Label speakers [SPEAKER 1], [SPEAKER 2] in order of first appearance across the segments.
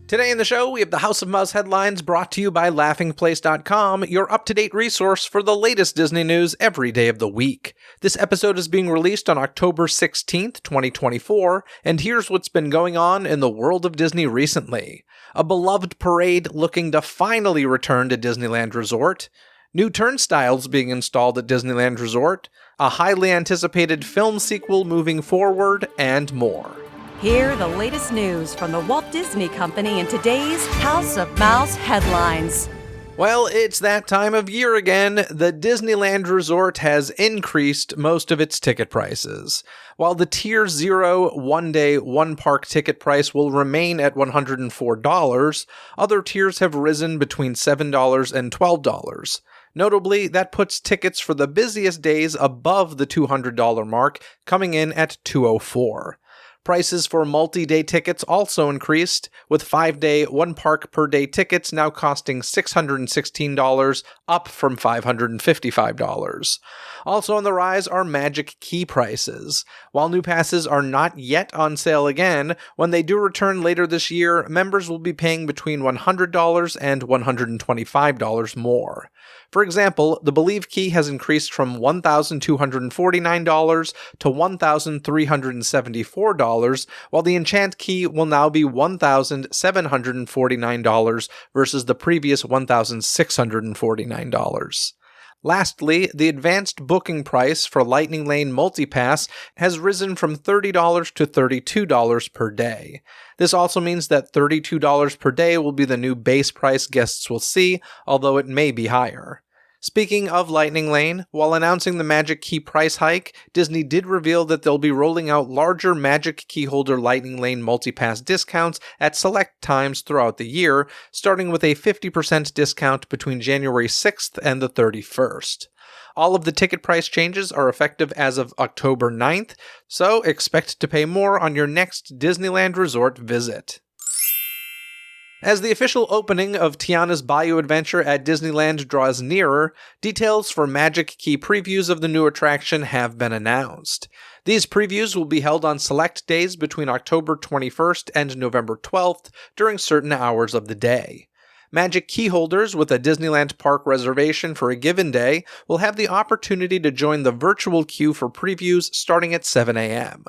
[SPEAKER 1] Today in the show, we have the House of Mouse headlines brought to you by laughingplace.com, your up-to-date resource for the latest Disney news every day of the week. This episode is being released on October 16th, 2024, and here's what's been going on in the world of Disney recently. A beloved parade looking to finally return to Disneyland Resort, new turnstiles being installed at Disneyland Resort, a highly anticipated film sequel moving forward, and more.
[SPEAKER 2] Hear the latest news from the Walt Disney Company in today's House of Mouse headlines.
[SPEAKER 1] Well, it's that time of year again. The Disneyland Resort has increased most of its ticket prices. While the Tier 0 one-day, one-park ticket price will remain at $104, other tiers have risen between $7 and $12. Notably, that puts tickets for the busiest days above the $200 mark, coming in at $204. Prices for multi-day tickets also increased, with 5-day, one-park-per-day tickets now costing $616, up from $555. Also on the rise are Magic Key prices. While new passes are not yet on sale again, when they do return later this year, members will be paying between $100 and $125 more. For example, the Believe Key has increased from $1,249 to $1,374, while the Enchant Key will now be $1,749 versus the previous $1,649. Lastly, the advanced booking price for Lightning Lane Multipass has risen from $30 to $32 per day. This also means that $32 per day will be the new base price guests will see, although it may be higher. Speaking of Lightning Lane, while announcing the Magic Key price hike, Disney did reveal that they'll be rolling out larger Magic Keyholder Lightning Lane Multipass discounts at select times throughout the year, starting with a 50% discount between January 6th and the 31st. All of the ticket price changes are effective as of October 9th, so expect to pay more on your next Disneyland Resort visit. As the official opening of Tiana's Bayou Adventure at Disneyland draws nearer, details for Magic Key previews of the new attraction have been announced. These previews will be held on select days between October 21st and November 12th during certain hours of the day. Magic Key holders with a Disneyland Park reservation for a given day will have the opportunity to join the virtual queue for previews starting at 7 a.m.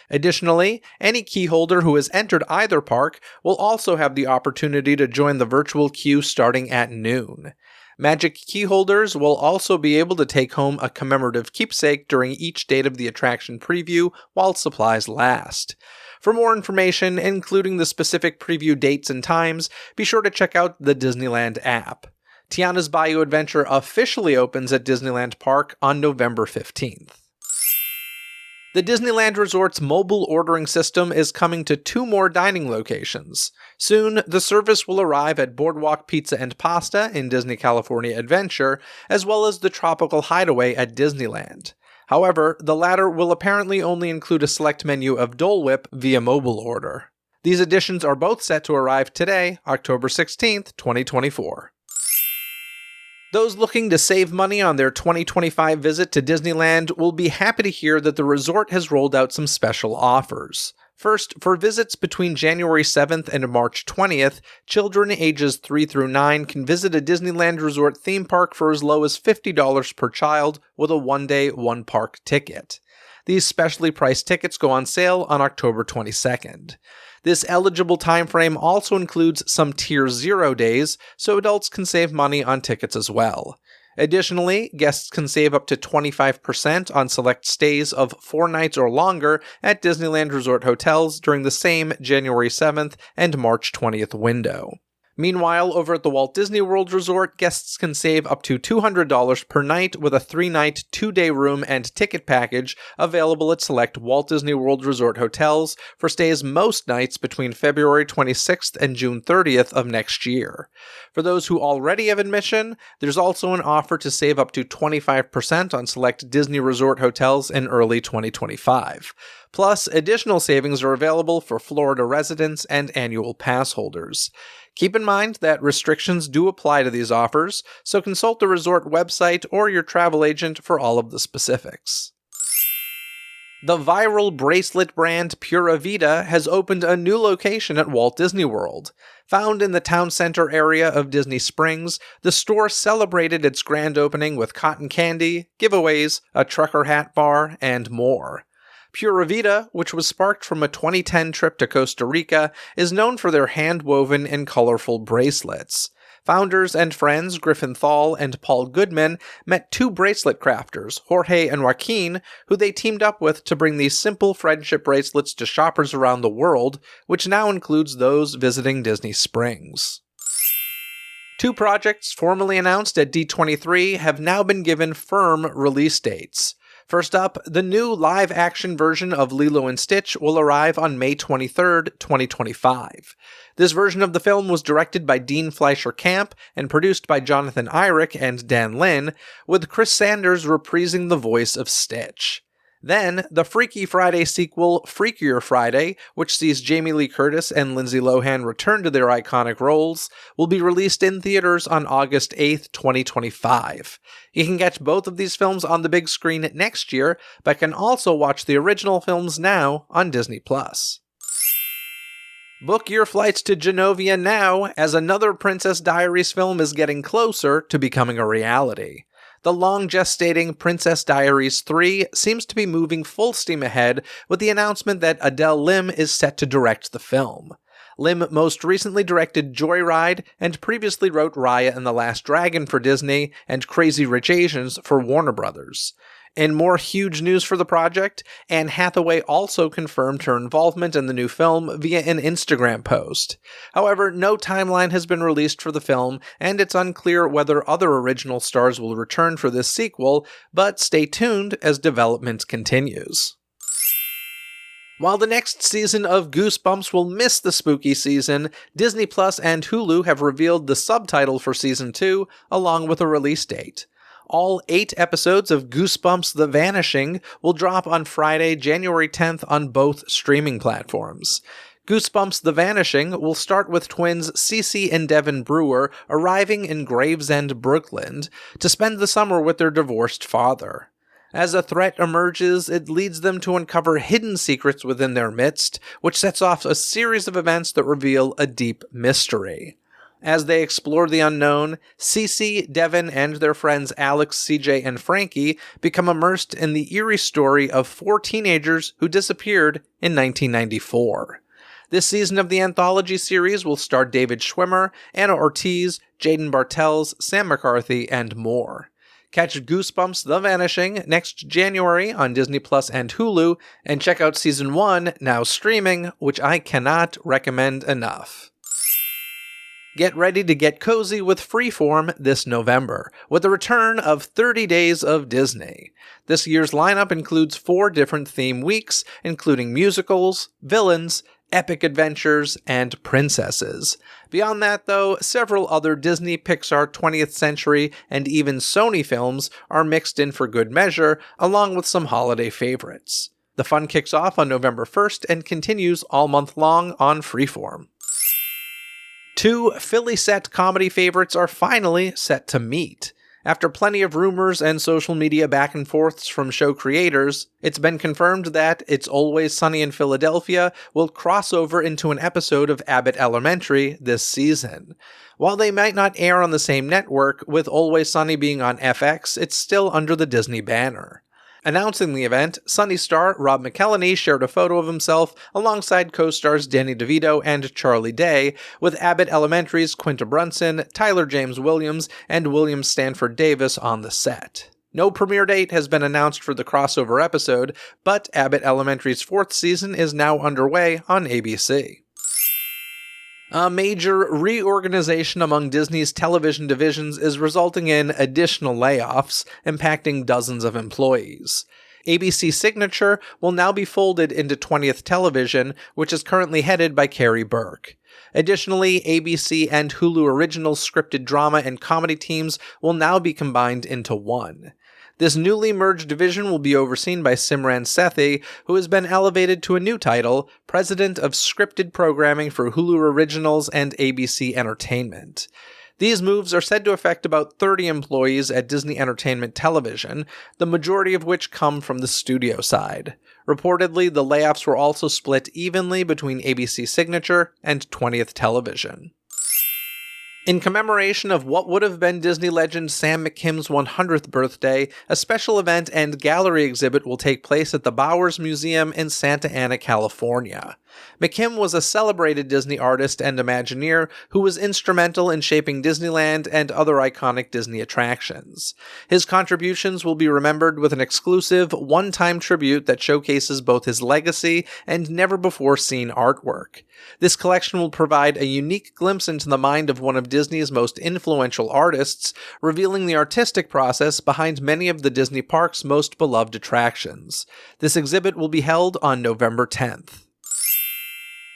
[SPEAKER 1] Additionally, any key holder who has entered either park will also have the opportunity to join the virtual queue starting at noon. Magic Key holders will also be able to take home a commemorative keepsake during each date of the attraction preview while supplies last. For more information, including the specific preview dates and times, be sure to check out the Disneyland app. Tiana's Bayou Adventure officially opens at Disneyland Park on November 15th. The Disneyland Resort's mobile ordering system is coming to 2 more dining locations. Soon, the service will arrive at Boardwalk Pizza and Pasta in Disney California Adventure, as well as the Tropical Hideaway at Disneyland. However, the latter will apparently only include a select menu of Dole Whip via mobile order. These additions are both set to arrive today, October 16th, 2024. Those looking to save money on their 2025 visit to Disneyland will be happy to hear that the resort has rolled out some special offers. First, for visits between January 7th and March 20th, children ages 3 through 9 can visit a Disneyland Resort theme park for as low as $50 per child with a one-day, one-park ticket. These specially priced tickets go on sale on October 22nd. This eligible timeframe also includes some Tier 0 days, so adults can save money on tickets as well. Additionally, guests can save up to 25% on select stays of 4 nights or longer at Disneyland Resort hotels during the same January 7th and March 20th window. Meanwhile, over at the Walt Disney World Resort, guests can save up to $200 per night with a 3-night, 2-day room and ticket package available at select Walt Disney World Resort hotels for stays most nights between February 26th and June 30th of next year. For those who already have admission, there's also an offer to save up to 25% on select Disney Resort hotels in early 2025. Plus, additional savings are available for Florida residents and annual pass holders. Keep in mind that restrictions do apply to these offers, so consult the resort website or your travel agent for all of the specifics. The viral bracelet brand Pura Vida has opened a new location at Walt Disney World. Found in the town center area of Disney Springs, the store celebrated its grand opening with cotton candy, giveaways, a trucker hat bar, and more. Pura Vida, which was sparked from a 2010 trip to Costa Rica, is known for their hand-woven and colorful bracelets. Founders and friends Griffin Thal and Paul Goodman met two bracelet crafters, Jorge and Joaquin, who they teamed up with to bring these simple friendship bracelets to shoppers around the world, which now includes those visiting Disney Springs. Two projects formerly announced at D23 have now been given firm release dates. First up, the new live-action version of Lilo & Stitch will arrive on May 23, 2025. This version of the film was directed by Dean Fleischer Camp and produced by Jonathan Eyrick and Dan Lin, with Chris Sanders reprising the voice of Stitch. Then, the Freaky Friday sequel, Freakier Friday, which sees Jamie Lee Curtis and Lindsay Lohan return to their iconic roles, will be released in theaters on August 8, 2025. You can catch both of these films on the big screen next year, but can also watch the original films now on Disney+. Book your flights to Genovia now, as another Princess Diaries film is getting closer to becoming a reality. The long-gestating Princess Diaries 3 seems to be moving full steam ahead with the announcement that Adele Lim is set to direct the film. Lim most recently directed Joyride and previously wrote Raya and the Last Dragon for Disney and Crazy Rich Asians for Warner Brothers. In more huge news for the project, Anne Hathaway also confirmed her involvement in the new film via an Instagram post. However, no timeline has been released for the film, and it's unclear whether other original stars will return for this sequel, but stay tuned as development continues. While the next season of Goosebumps will miss the spooky season, Disney Plus and Hulu have revealed the subtitle for Season 2, along with a release date. All 8 episodes of Goosebumps The Vanishing will drop on Friday, January 10th on both streaming platforms. Goosebumps The Vanishing will start with twins Cece and Devin Brewer arriving in Gravesend, Brooklyn, to spend the summer with their divorced father. As a threat emerges, it leads them to uncover hidden secrets within their midst, which sets off a series of events that reveal a deep mystery. As they explore the unknown, Cece, Devin, and their friends Alex, CJ, and Frankie become immersed in the eerie story of 4 teenagers who disappeared in 1994. This season of the anthology series will star David Schwimmer, Anna Ortiz, Jaden Bartels, Sam McCarthy, and more. Catch Goosebumps The Vanishing next January on Disney Plus and Hulu, and check out Season 1, now streaming, which I cannot recommend enough. Get ready to get cozy with Freeform this November, with the return of 30 Days of Disney. This year's lineup includes 4 different theme weeks, including musicals, villains, epic adventures, and princesses. Beyond that, though, several other Disney, Pixar, 20th Century, and even Sony films are mixed in for good measure, along with some holiday favorites. The fun kicks off on November 1st and continues all month long on Freeform. 2 Philly-set comedy favorites are finally set to meet. After plenty of rumors and social media back and forths from show creators, it's been confirmed that It's Always Sunny in Philadelphia will cross over into an episode of Abbott Elementary this season. While they might not air on the same network, with Always Sunny being on FX, it's still under the Disney banner. Announcing the event, Sunny star Rob McElhenney shared a photo of himself alongside co-stars Danny DeVito and Charlie Day, with Abbott Elementary's Quinta Brunson, Tyler James Williams, and William Stanford Davis on the set. No premiere date has been announced for the crossover episode, but Abbott Elementary's 4th season is now underway on ABC. A major reorganization among Disney's television divisions is resulting in additional layoffs, impacting dozens of employees. ABC Signature will now be folded into 20th Television, which is currently headed by Carrie Burke. Additionally, ABC and Hulu Original scripted drama and comedy teams will now be combined into one. This newly merged division will be overseen by Simran Sethi, who has been elevated to a new title, President of Scripted Programming for Hulu Originals and ABC Entertainment. These moves are said to affect about 30 employees at Disney Entertainment Television, the majority of which come from the studio side. Reportedly, the layoffs were also split evenly between ABC Signature and 20th Television. In commemoration of what would have been Disney legend Sam McKim's 100th birthday, a special event and gallery exhibit will take place at the Bowers Museum in Santa Ana, California. McKim was a celebrated Disney artist and Imagineer who was instrumental in shaping Disneyland and other iconic Disney attractions. His contributions will be remembered with an exclusive, one-time tribute that showcases both his legacy and never-before-seen artwork. This collection will provide a unique glimpse into the mind of one of Disney's most influential artists, revealing the artistic process behind many of the Disney park's most beloved attractions. This exhibit will be held on November 10th.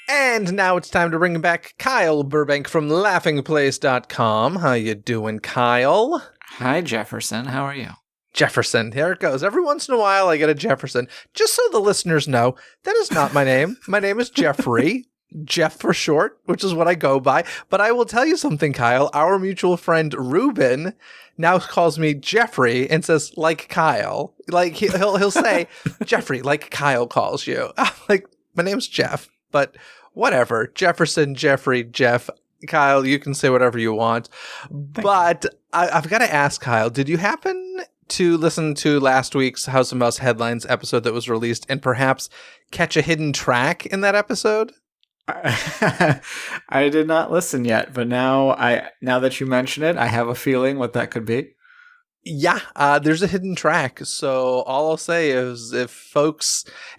[SPEAKER 1] And now it's time to bring back Kyle Burbank from laughingplace.com. How you doing, Kyle?
[SPEAKER 3] Hi, Jefferson. How are you?
[SPEAKER 1] Jefferson. Here it goes. Every once in a while, I get a Jefferson. Just so the listeners know, that is not my name. My name is Jeffrey. Jeff for short, which is what I go by. But I will tell you something, Kyle. Our mutual friend Ruben now calls me Jeffrey and says, like Kyle. Like he'll say, Jeffrey, like Kyle calls you. Like, my name's Jeff, but whatever. Jefferson, Jeffrey, Jeff, Kyle, you can say whatever you want. But I've got to ask, Kyle, did you happen to listen to last week's House of Mouse Headlines episode that was released and perhaps catch a hidden track in that episode?
[SPEAKER 3] I did not listen yet, but now that you mention it, I have a feeling what that could be.
[SPEAKER 1] Yeah, there's a hidden track. So all I'll say is if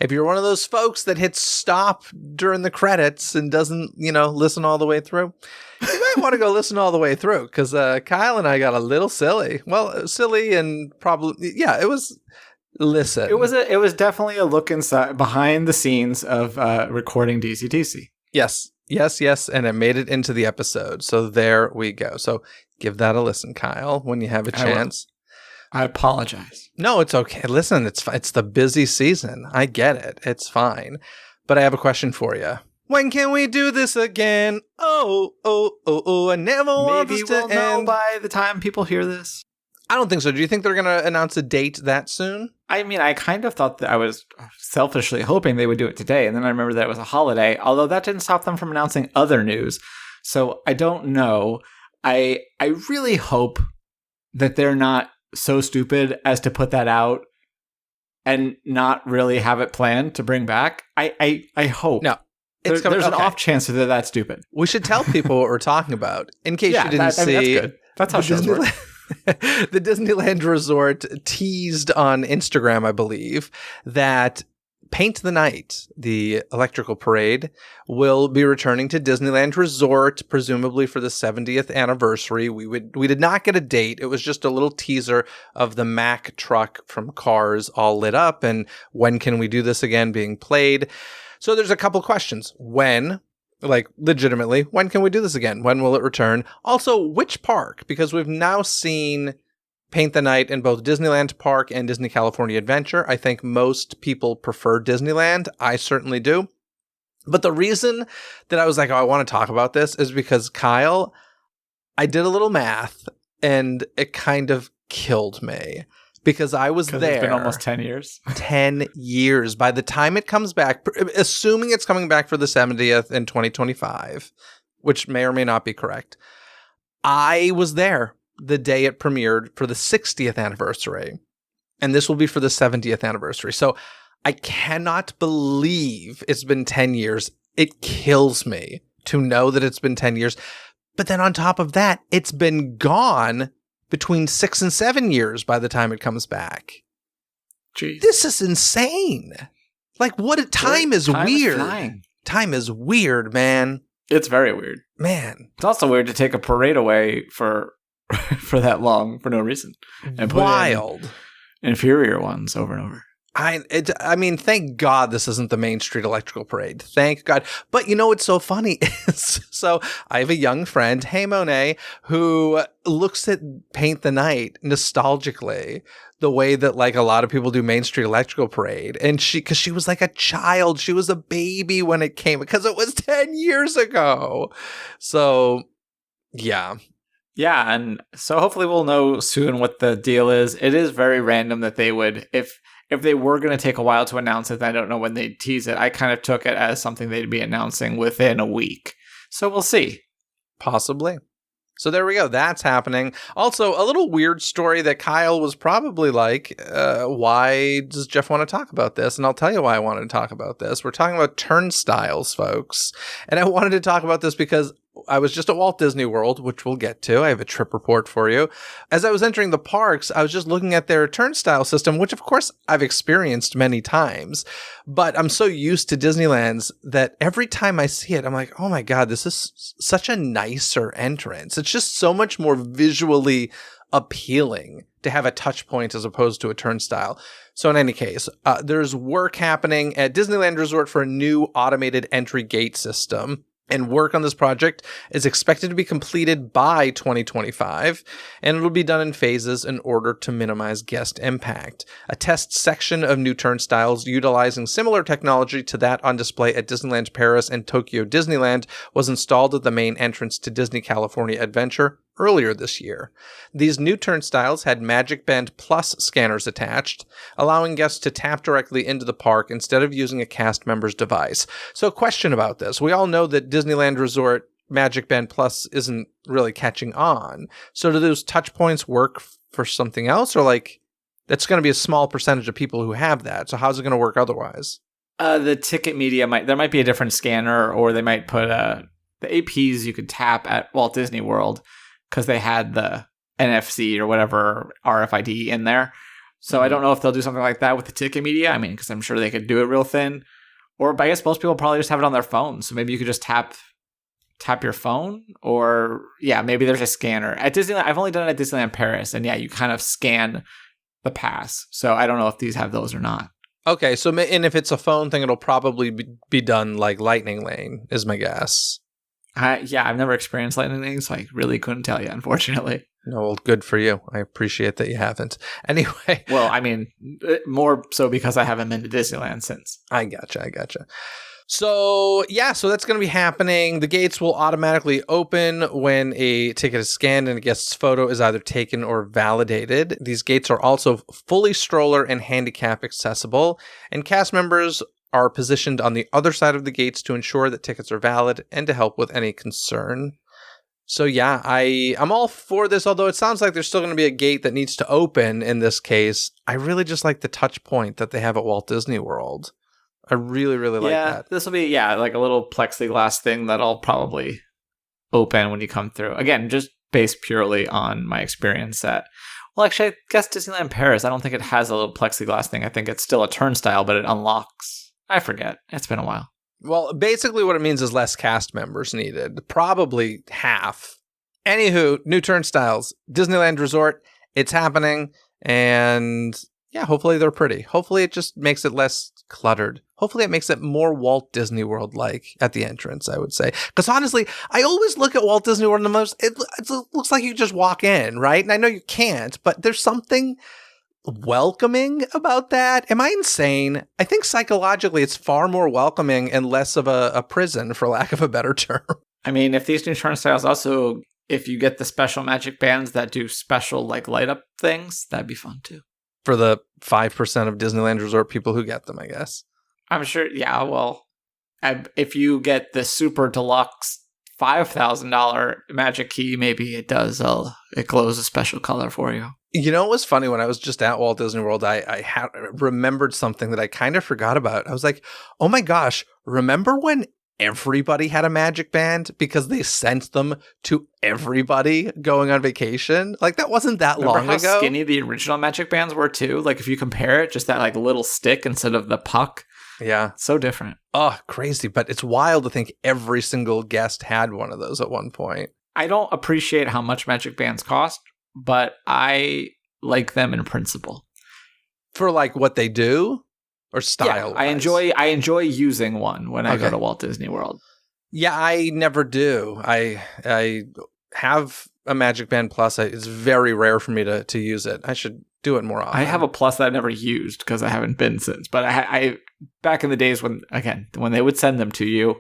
[SPEAKER 1] you're one of those folks that hits stop during the credits and doesn't, listen all the way through, you might want to go listen all the way through because Kyle and I got a little silly. Well, silly and probably, yeah, it was. Listen,
[SPEAKER 3] it was definitely a look inside behind the scenes of recording DCTC.
[SPEAKER 1] Yes, and it made it into the episode. So there we go. So give that a listen, Kyle, when you have a chance.
[SPEAKER 3] I apologize.
[SPEAKER 1] No, it's okay. Listen, it's the busy season. I get it. It's fine. But I have a question for you. When can we do this again? Oh, I never want this to end.
[SPEAKER 3] Maybe we'll know by the time people hear this.
[SPEAKER 1] I don't think so. Do you think they're going to announce a date that soon?
[SPEAKER 3] I mean, I kind of thought that I was selfishly hoping they would do it today. And then I remember that it was a holiday, although that didn't stop them from announcing other news. So I don't know. I really hope that they're not so stupid as to put that out and not really have it planned to bring back. I hope.
[SPEAKER 1] No.
[SPEAKER 3] There's an off chance that that's stupid.
[SPEAKER 1] We should tell people what we're talking about in case you didn't see.
[SPEAKER 3] That's good. That's how shows work.
[SPEAKER 1] The Disneyland Resort teased on Instagram, I believe, that Paint the Night, the electrical parade, will be returning to Disneyland Resort, presumably for the 70th anniversary. We did not get a date. It was just a little teaser of the Mack truck from Cars all lit up and when can we do this again being played. So there's a couple questions. When? Like, legitimately, when can we do this again? When will it return? Also, which park? Because we've now seen Paint the Night in both Disneyland Park and Disney California Adventure. I think most people prefer Disneyland. I certainly do. But the reason that I was like, I want to talk about this is because, Kyle, I did a little math and it kind of killed me. Because I was there.
[SPEAKER 3] It's been almost 10 years.
[SPEAKER 1] 10 years. By the time it comes back, assuming it's coming back for the 70th in 2025, which may or may not be correct, I was there the day it premiered for the 60th anniversary. And this will be for the 70th anniversary. So I cannot believe it's been 10 years. It kills me to know that it's been 10 years. But then on top of that, it's been gone between 6 and 7 years by the time it comes back.
[SPEAKER 3] Jeez.
[SPEAKER 1] This is insane. Like, time is weird. Time is weird, man.
[SPEAKER 3] It's very weird.
[SPEAKER 1] Man.
[SPEAKER 3] It's also weird to take a parade away for that long for no reason. And
[SPEAKER 1] wild.
[SPEAKER 3] Put in inferior ones over and over.
[SPEAKER 1] I mean, thank God this isn't the Main Street Electrical Parade. Thank God. But you know what's so funny is, so I have a young friend, hey Monet, who looks at Paint the Night nostalgically the way that like a lot of people do Main Street Electrical Parade. And because she was like a child, she was a baby when it came, because it was 10 years ago. So, yeah.
[SPEAKER 3] Yeah, and so hopefully we'll know soon what the deal is. It is very random that they would, if if they were going to take a while to announce it, I don't know when they'd tease it. I kind of took it as something they'd be announcing within a week. So we'll see.
[SPEAKER 1] Possibly. So there we go. That's happening. Also, a little weird story that Kyle was probably like, why does Jeff want to talk about this? And I'll tell you why I wanted to talk about this. We're talking about turnstiles, folks. And I wanted to talk about this because I was just at Walt Disney World, which we'll get to. I have a trip report for you. As I was entering the parks, I was just looking at their turnstile system, which of course I've experienced many times, but I'm so used to Disneyland's that every time I see it, I'm like, oh my God, this is such a nicer entrance. It's just so much more visually appealing to have a touch point as opposed to a turnstile. So in any case, there's work happening at Disneyland Resort for a new automated entry gate system. And work on this project is expected to be completed by 2025, and it'll be done in phases in order to minimize guest impact. A test section of new turnstiles utilizing similar technology to that on display at Disneyland Paris and Tokyo Disneyland was installed at the main entrance to Disney California Adventure earlier this year. These new turnstiles had Magic Band Plus scanners attached, allowing guests to tap directly into the park instead of using a cast member's device. So a question about this. We all know that Disneyland Resort Magic Band Plus isn't really catching on. So do those touch points work for something else? Or like, that's going to be a small percentage of people who have that. So how's it going to work otherwise?
[SPEAKER 3] The ticket media there might be a different scanner, or they might put the APs you could tap at Walt Disney World, because they had the NFC or whatever RFID in there. So I don't know if they'll do something like that with the ticket media. I mean, because I'm sure they could do it real thin. Or I guess most people probably just have it on their phone. So maybe you could just tap your phone. Or yeah, maybe there's a scanner. At Disneyland, I've only done it at Disneyland Paris. And yeah, you kind of scan the pass. So I don't know if these have those or not.
[SPEAKER 1] Okay, so and if it's a phone thing, it'll probably be done like Lightning Lane, is my guess.
[SPEAKER 3] Yeah, I've never experienced Lightning Lane, so I really couldn't tell you, unfortunately.
[SPEAKER 1] No, well, good for you. I appreciate that you haven't. Anyway.
[SPEAKER 3] Well, I mean, more so because I haven't been to Disneyland since.
[SPEAKER 1] I gotcha. So, yeah, so that's going to be happening. The gates will automatically open when a ticket is scanned and a guest's photo is either taken or validated. These gates are also fully stroller and handicap accessible, and cast members are positioned on the other side of the gates to ensure that tickets are valid and to help with any concern. So yeah, I'm all for this, although it sounds like there's still going to be a gate that needs to open in this case. I really just like the touch point that they have at Walt Disney World. I really, really like that.
[SPEAKER 3] Yeah, this will be, like a little plexiglass thing that'll probably open when you come through. Again, just based purely on my experience at... Well, actually, I guess Disneyland Paris, I don't think it has a little plexiglass thing. I think it's still a turnstile, but it unlocks. I forget. It's been a while.
[SPEAKER 1] Well, basically what it means is less cast members needed. Probably half. Anywho, new turnstiles. Disneyland Resort. It's happening. And yeah, hopefully they're pretty. Hopefully it just makes it less cluttered. Hopefully it makes it more Walt Disney World-like at the entrance, I would say. Because honestly, I always look at Walt Disney World and it looks like you just walk in, right? And I know you can't, but there's something welcoming about that. Am I insane? I think psychologically it's far more welcoming and less of a prison, for lack of a better term.
[SPEAKER 3] I mean, if these new turnstiles also, if you get the special magic bands that do special like light up things, that'd be fun too.
[SPEAKER 1] For the 5% of Disneyland Resort people who get them, I guess.
[SPEAKER 3] I'm sure. Yeah, well, if you get the super deluxe $5,000 magic key, maybe it does. It glows a special color for you.
[SPEAKER 1] You know, it was funny when I was just at Walt Disney World, I had remembered something that I kind of forgot about. I was like, oh my gosh, remember when everybody had a magic band because they sent them to everybody going on vacation? Like, that wasn't that long ago.
[SPEAKER 3] Remember how skinny the original magic bands were too? Like, if you compare it, just that like little stick instead of the puck.
[SPEAKER 1] Yeah.
[SPEAKER 3] So different.
[SPEAKER 1] Oh, crazy. But it's wild to think every single guest had one of those at one point.
[SPEAKER 3] I don't appreciate how much magic bands cost, but I like them in principle.
[SPEAKER 1] For like what they do or style?
[SPEAKER 3] Yeah, I enjoy using one when I go to Walt Disney World.
[SPEAKER 1] Yeah, I never do. I have a Magic Band Plus. It's very rare for me to use it. I should do it more often.
[SPEAKER 3] I have a Plus that I've never used because I haven't been since. But I back in the days when they would send them to you,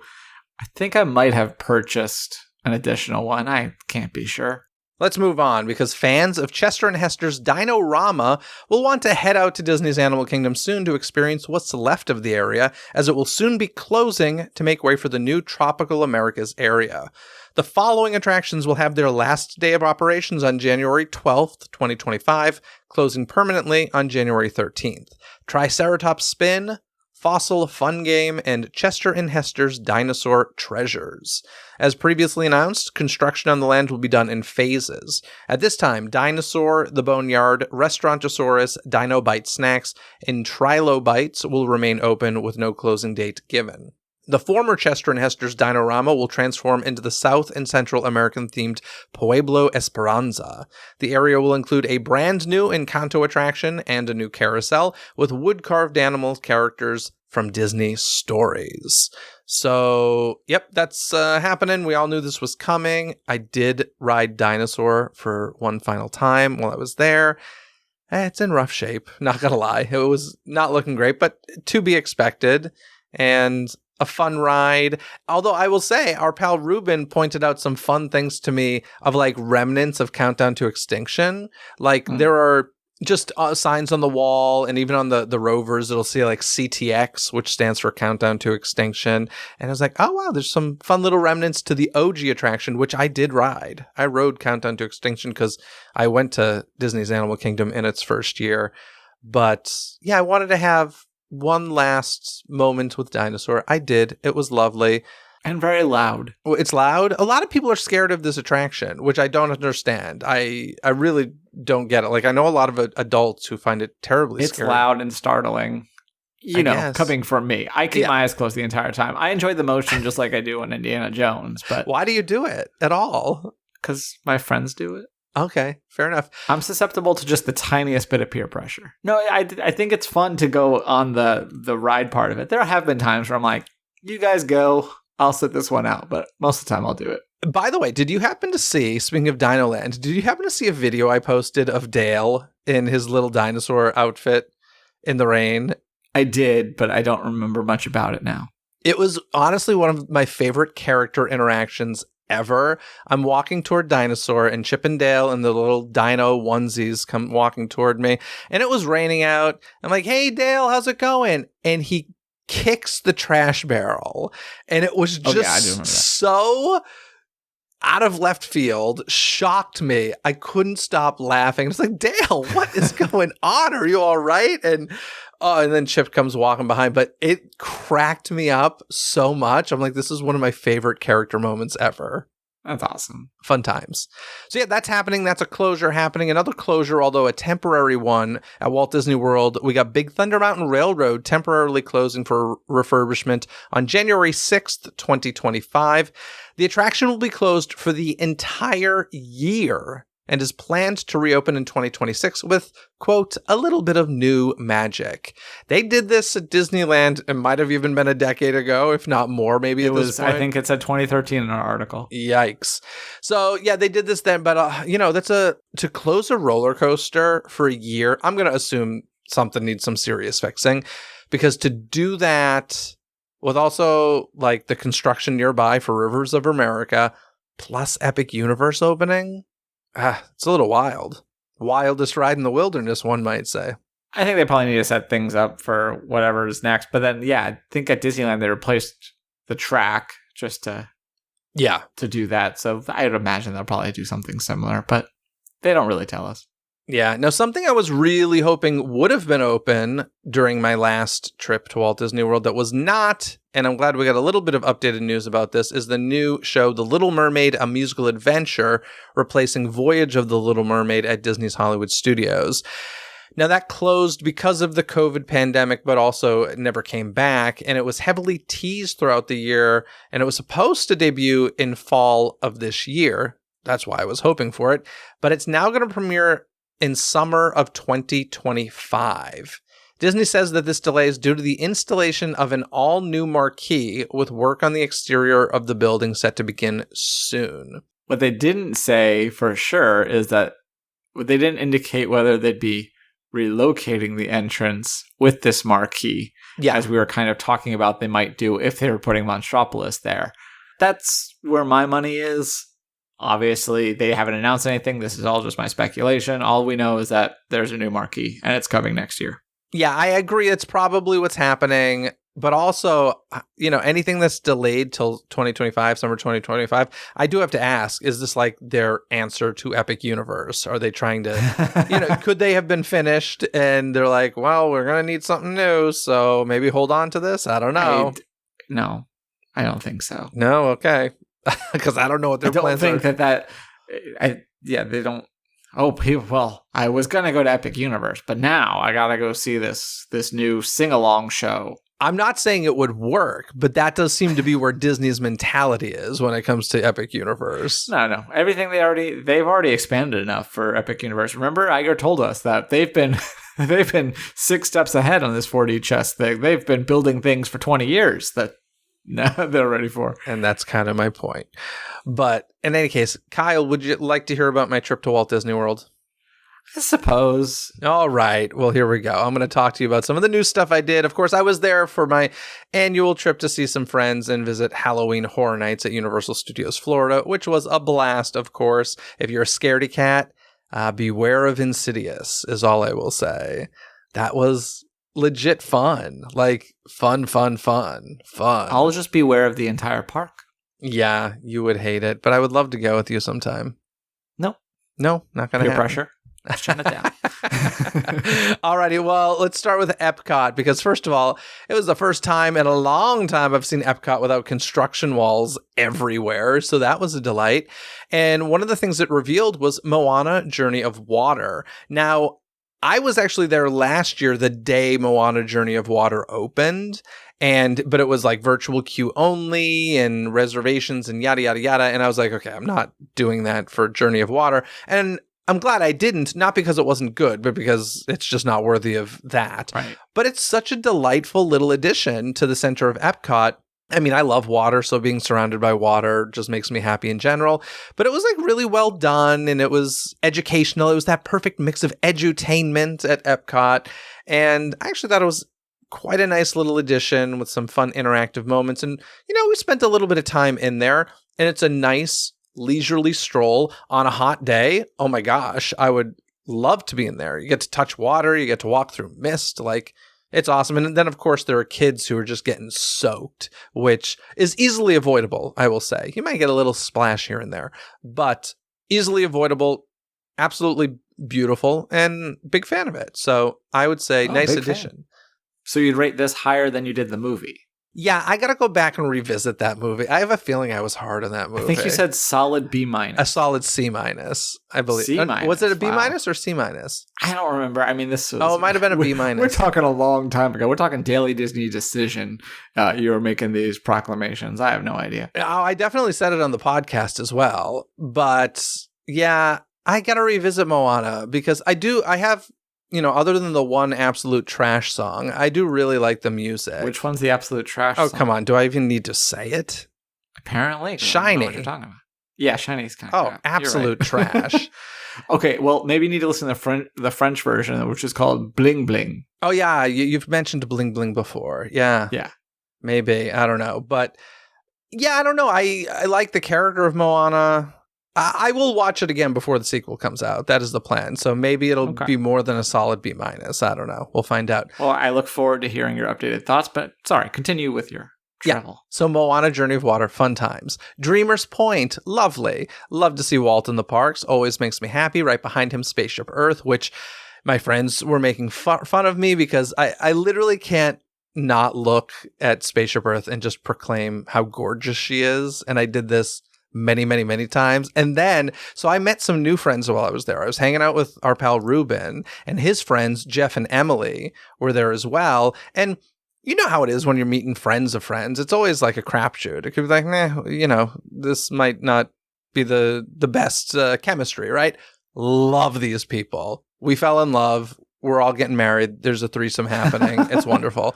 [SPEAKER 3] I think I might have purchased an additional one. I can't be sure.
[SPEAKER 1] Let's move on, because fans of Chester and Hester's Dino-Rama will want to head out to Disney's Animal Kingdom soon to experience what's left of the area, as it will soon be closing to make way for the new Tropical Americas area. The following attractions will have their last day of operations on January 12th, 2025, closing permanently on January 13th. Triceratops Spin, Fossil Fun Game, and Chester and Hester's Dinosaur Treasures. As previously announced, construction on the land will be done in phases. At this time, Dinosaur, the Boneyard, Restaurantosaurus, Dino Bite Snacks, and Trilobites will remain open with no closing date given. The former Chester and Hester's Dino-Rama will transform into the South and Central American-themed Pueblo Esperanza. The area will include a brand new Encanto attraction and a new carousel with wood-carved animal characters from Disney stories. So, yep, that's happening. We all knew this was coming. I did ride Dinosaur for one final time while I was there. It's in rough shape, not gonna lie. It was not looking great, but to be expected. And a fun ride. Although I will say, our pal Ruben pointed out some fun things to me of like remnants of Countdown to Extinction. Like there are just signs on the wall, and even on the rovers, it'll say like CTX, which stands for Countdown to Extinction. And I was like, oh wow, there's some fun little remnants to the OG attraction, which I did ride. I rode Countdown to Extinction because I went to Disney's Animal Kingdom in its first year. But yeah, I wanted to have one last moment with Dinosaur. I did. It was lovely.
[SPEAKER 3] And very loud.
[SPEAKER 1] Well, it's loud. A lot of people are scared of this attraction, which I don't understand. I really don't get it. Like, I know a lot of adults who find it terribly scary.
[SPEAKER 3] It's loud and startling. You know,
[SPEAKER 1] guess.
[SPEAKER 3] Coming from me. I keep my eyes closed the entire time. I enjoy the motion just like I do on Indiana Jones. But
[SPEAKER 1] why do you do it at all?
[SPEAKER 3] Because my friends do it.
[SPEAKER 1] Okay, fair enough.
[SPEAKER 3] I'm susceptible to just the tiniest bit of peer pressure. No, I think it's fun to go on the ride part of it. There have been times where I'm like, you guys go, I'll sit this one out. But most of the time I'll do it.
[SPEAKER 1] By the way, did you happen to see, speaking of Dino Land, did you happen to see a video I posted of Dale in his little dinosaur outfit in the rain?
[SPEAKER 3] I did, but I don't remember much about it now.
[SPEAKER 1] It was honestly one of my favorite character interactions ever. I'm walking toward Dinosaur, and Chip and Dale and the little dino onesies come walking toward me, and it was raining out. I'm like, hey Dale, how's it going? And he kicks the trash barrel, and it was just so out of left field, shocked me. I couldn't stop laughing. It's like, Dale, what is going on? Are you all right? And then Chip comes walking behind, but it cracked me up so much. I'm like, this is one of my favorite character moments ever.
[SPEAKER 3] That's awesome.
[SPEAKER 1] Fun times. So yeah, that's happening. That's a closure happening. Another closure, although a temporary one, at Walt Disney World. We got Big Thunder Mountain Railroad temporarily closing for refurbishment on January 6th, 2025. The attraction will be closed for the entire year and is planned to reopen in 2026 with, quote, a little bit of new magic. They did this at Disneyland. It might have even been a decade ago, if not more, maybe at this point.
[SPEAKER 3] I think it said 2013 in our article.
[SPEAKER 1] Yikes. So, yeah, they did this then, but, that's to close a roller coaster for a year, I'm going to assume something needs some serious fixing, because to do that with also, like, the construction nearby for Rivers of America, plus Epic Universe opening, it's a little wild. Wildest ride in the wilderness, one might say.
[SPEAKER 3] I think they probably need to set things up for whatever is next. But then, yeah, I think at Disneyland they replaced the track just to do that. So I would imagine they'll probably do something similar, but they don't really tell us.
[SPEAKER 1] Yeah. Now, something I was really hoping would have been open during my last trip to Walt Disney World that was not, and I'm glad we got a little bit of updated news about this, is the new show, The Little Mermaid, A Musical Adventure, replacing Voyage of the Little Mermaid at Disney's Hollywood Studios. Now, that closed because of the COVID pandemic, but also it never came back, and it was heavily teased throughout the year, and it was supposed to debut in fall of this year. That's why I was hoping for it. But it's now going to premiere in summer of 2025. Disney says that this delay is due to the installation of an all-new marquee with work on the exterior of the building set to begin soon.
[SPEAKER 3] What they didn't say for sure is that they didn't indicate whether they'd be relocating the entrance with this marquee, as we were kind of talking about they might do if they were putting Monstropolis there. That's where my money is Obviously, they haven't announced anything. This is all just my speculation. All we know is that there's a new marquee, and it's coming next year.
[SPEAKER 1] Yeah, I agree. It's probably what's happening. But also, anything that's delayed till 2025, summer 2025, I do have to ask, is this like their answer to Epic Universe? Are they trying to, could they have been finished and they're like, well, we're going to need something new, so maybe hold on to this? I don't know.
[SPEAKER 3] No, I don't think so.
[SPEAKER 1] No, okay. Because I don't know what their plans are.
[SPEAKER 3] I don't think they don't. Oh, well, I was going to go to Epic Universe, but now I got to go see this new sing-along show.
[SPEAKER 1] I'm not saying it would work, but that does seem to be where Disney's mentality is when it comes to Epic Universe.
[SPEAKER 3] No. Everything they've already expanded enough for Epic Universe. Remember, Iger told us that they've been 6 steps ahead on this 4D chess thing. They've been building things for 20 years that they're ready for.
[SPEAKER 1] And that's kind of my point. But in any case, Kyle, would you like to hear about my trip to Walt Disney World?
[SPEAKER 3] I suppose.
[SPEAKER 1] All right. Well, here we go. I'm going to talk to you about some of the new stuff I did. Of course, I was there for my annual trip to see some friends and visit Halloween Horror Nights at Universal Studios Florida, which was a blast, of course. If you're a scaredy cat, beware of Insidious is all I will say. That was legit fun. Like, fun.
[SPEAKER 3] I'll just beware of the entire park.
[SPEAKER 1] Yeah, you would hate it, but I would love to go with you sometime.
[SPEAKER 3] No,
[SPEAKER 1] not going to happen.
[SPEAKER 3] Peer pressure. Let's shut it down.
[SPEAKER 1] Alrighty, well, let's start with Epcot, because first of all, it was the first time in a long time I've seen Epcot without construction walls everywhere, so that was a delight. And one of the things it revealed was Moana Journey of Water. Now, I was actually there last year, the day Moana Journey of Water opened, but it was like virtual queue only and reservations and yada, yada, yada. And I was like, okay, I'm not doing that for Journey of Water. And I'm glad I didn't, not because it wasn't good, but because it's just not worthy of that.
[SPEAKER 3] Right.
[SPEAKER 1] But it's such a delightful little addition to the center of Epcot. I mean, I love water, so being surrounded by water just makes me happy in general. But it was like really well done, and it was educational. It was that perfect mix of edutainment at Epcot. And I actually thought it was quite a nice little addition with some fun interactive moments. And, we spent a little bit of time in there, and it's a nice leisurely stroll on a hot day. Oh my gosh, I would love to be in there. You get to touch water, you get to walk through mist, like it's awesome. And then of course there are kids who are just getting soaked, which is easily avoidable, I will say. You might get a little splash here and there, but easily avoidable, absolutely beautiful, and big fan of it. So I would say nice addition.
[SPEAKER 3] Fan. So you'd rate this higher than you did the movie?
[SPEAKER 1] Yeah, I got to go back and revisit that movie. I have a feeling I was hard on that movie.
[SPEAKER 3] I think you said solid B-.
[SPEAKER 1] A solid C-, I believe.
[SPEAKER 3] C-.
[SPEAKER 1] Was it a B-
[SPEAKER 3] wow.
[SPEAKER 1] or C-?
[SPEAKER 3] I don't remember. I mean, this was...
[SPEAKER 1] Oh, it might have been a B-.
[SPEAKER 3] We're talking a long time ago. We're talking Daily Disney Decision. You were making these proclamations. I have no idea.
[SPEAKER 1] Oh, I definitely said it on the podcast as well. But yeah, I got to revisit Moana because I have... other than the one absolute trash song, I do really like the music.
[SPEAKER 3] Which one's the absolute trash
[SPEAKER 1] song?
[SPEAKER 3] song?
[SPEAKER 1] Come on. Do I even need to say it?
[SPEAKER 3] Apparently.
[SPEAKER 1] Shiny.
[SPEAKER 3] I don't know what you're talking about. Yeah, Shiny is kind of crap.
[SPEAKER 1] Absolute trash.
[SPEAKER 3] Okay, well, maybe you need to listen to the French version, which is called Bling Bling.
[SPEAKER 1] Oh, yeah. You've mentioned Bling Bling before. Yeah.
[SPEAKER 3] Yeah.
[SPEAKER 1] Maybe. I don't know. But yeah, I don't know. I like the character of Moana. I will watch it again before the sequel comes out. That is the plan. So maybe it'll be more than a solid B-. I don't know. We'll find out.
[SPEAKER 3] Well, I look forward to hearing your updated thoughts, but sorry, continue with your travel.
[SPEAKER 1] Yeah. So Moana Journey of Water, fun times. Dreamer's Point, lovely. Love to see Walt in the parks. Always makes me happy. Right behind him, Spaceship Earth, which my friends were making fun of me because I literally can't not look at Spaceship Earth and just proclaim how gorgeous she is. And I did this many, many, many times. And then, so I met some new friends while I was there. I was hanging out with our pal Ruben, and his friends, Jeff and Emily, were there as well. And you know how it is when you're meeting friends of friends. It's always like a crapshoot. It could be like, this might not be the best chemistry, right? Love these people. We fell in love. We're all getting married. There's a threesome happening. It's wonderful.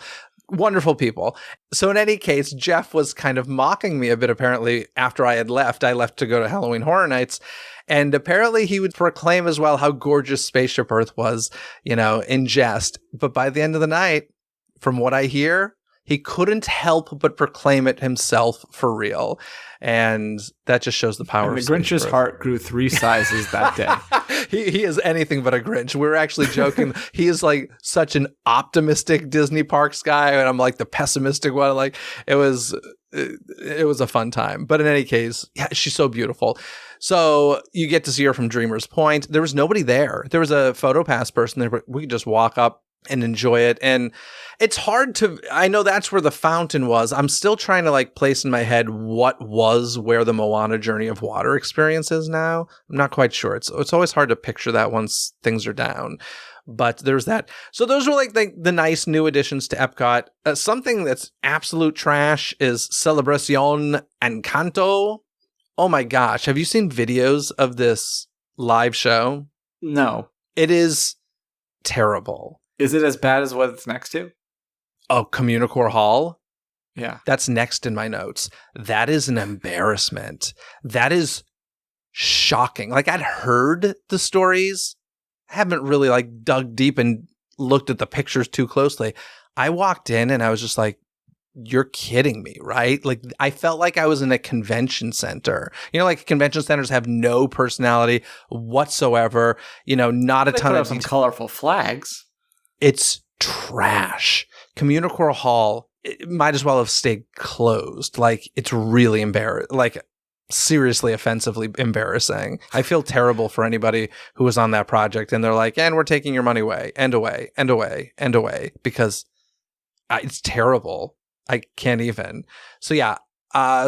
[SPEAKER 1] Wonderful people. So in any case, Jeff was kind of mocking me a bit, apparently, after I had left. I left to go to Halloween Horror Nights. And apparently he would proclaim as well how gorgeous Spaceship Earth was, in jest. But by the end of the night, from what I hear, He couldn't help but proclaim it himself for real. And that just shows the power
[SPEAKER 3] and
[SPEAKER 1] of
[SPEAKER 3] the Grinch's
[SPEAKER 1] Sweet
[SPEAKER 3] heart grew 3 sizes that day.
[SPEAKER 1] he is anything but a Grinch. We were actually joking. He is like such an optimistic Disney parks guy, and I'm like the pessimistic one. Like it was a fun time. But in any case, yeah, she's so beautiful. So you get to see her from Dreamer's Point. There was nobody there. There was a PhotoPass person there, but we could just walk up and enjoy it. And it's hard to, I know that's where the fountain was. I'm still trying to like place in my head what was where the Moana Journey of Water experience is now. I'm not quite sure. It's always hard to picture that once things are down. But there's that. So those were like the nice new additions to Epcot. Something that's absolute trash is Celebración Encanto. Oh my gosh. Have you seen videos of this live show?
[SPEAKER 3] No.
[SPEAKER 1] It is terrible.
[SPEAKER 3] Is it as bad as what it's next to?
[SPEAKER 1] Oh, Communicore Hall?
[SPEAKER 3] Yeah.
[SPEAKER 1] That's next in my notes. That is an embarrassment. That is shocking. Like, I'd heard the stories. I haven't really like dug deep and looked at the pictures too closely. I walked in and I was just like, you're kidding me, right? Like, I felt like I was in a convention center. You know, like convention centers have no personality whatsoever. You know, not a
[SPEAKER 3] They
[SPEAKER 1] ton
[SPEAKER 3] put
[SPEAKER 1] of
[SPEAKER 3] up some colorful flags.
[SPEAKER 1] It's trash. Communicore Hall, it might as well have stayed closed. Like, it's really embarrassing. Like, seriously offensively embarrassing. I feel terrible for anybody who was on that project and they're like, and we're taking your money away and away and away and away because it's terrible. I can't even. So yeah.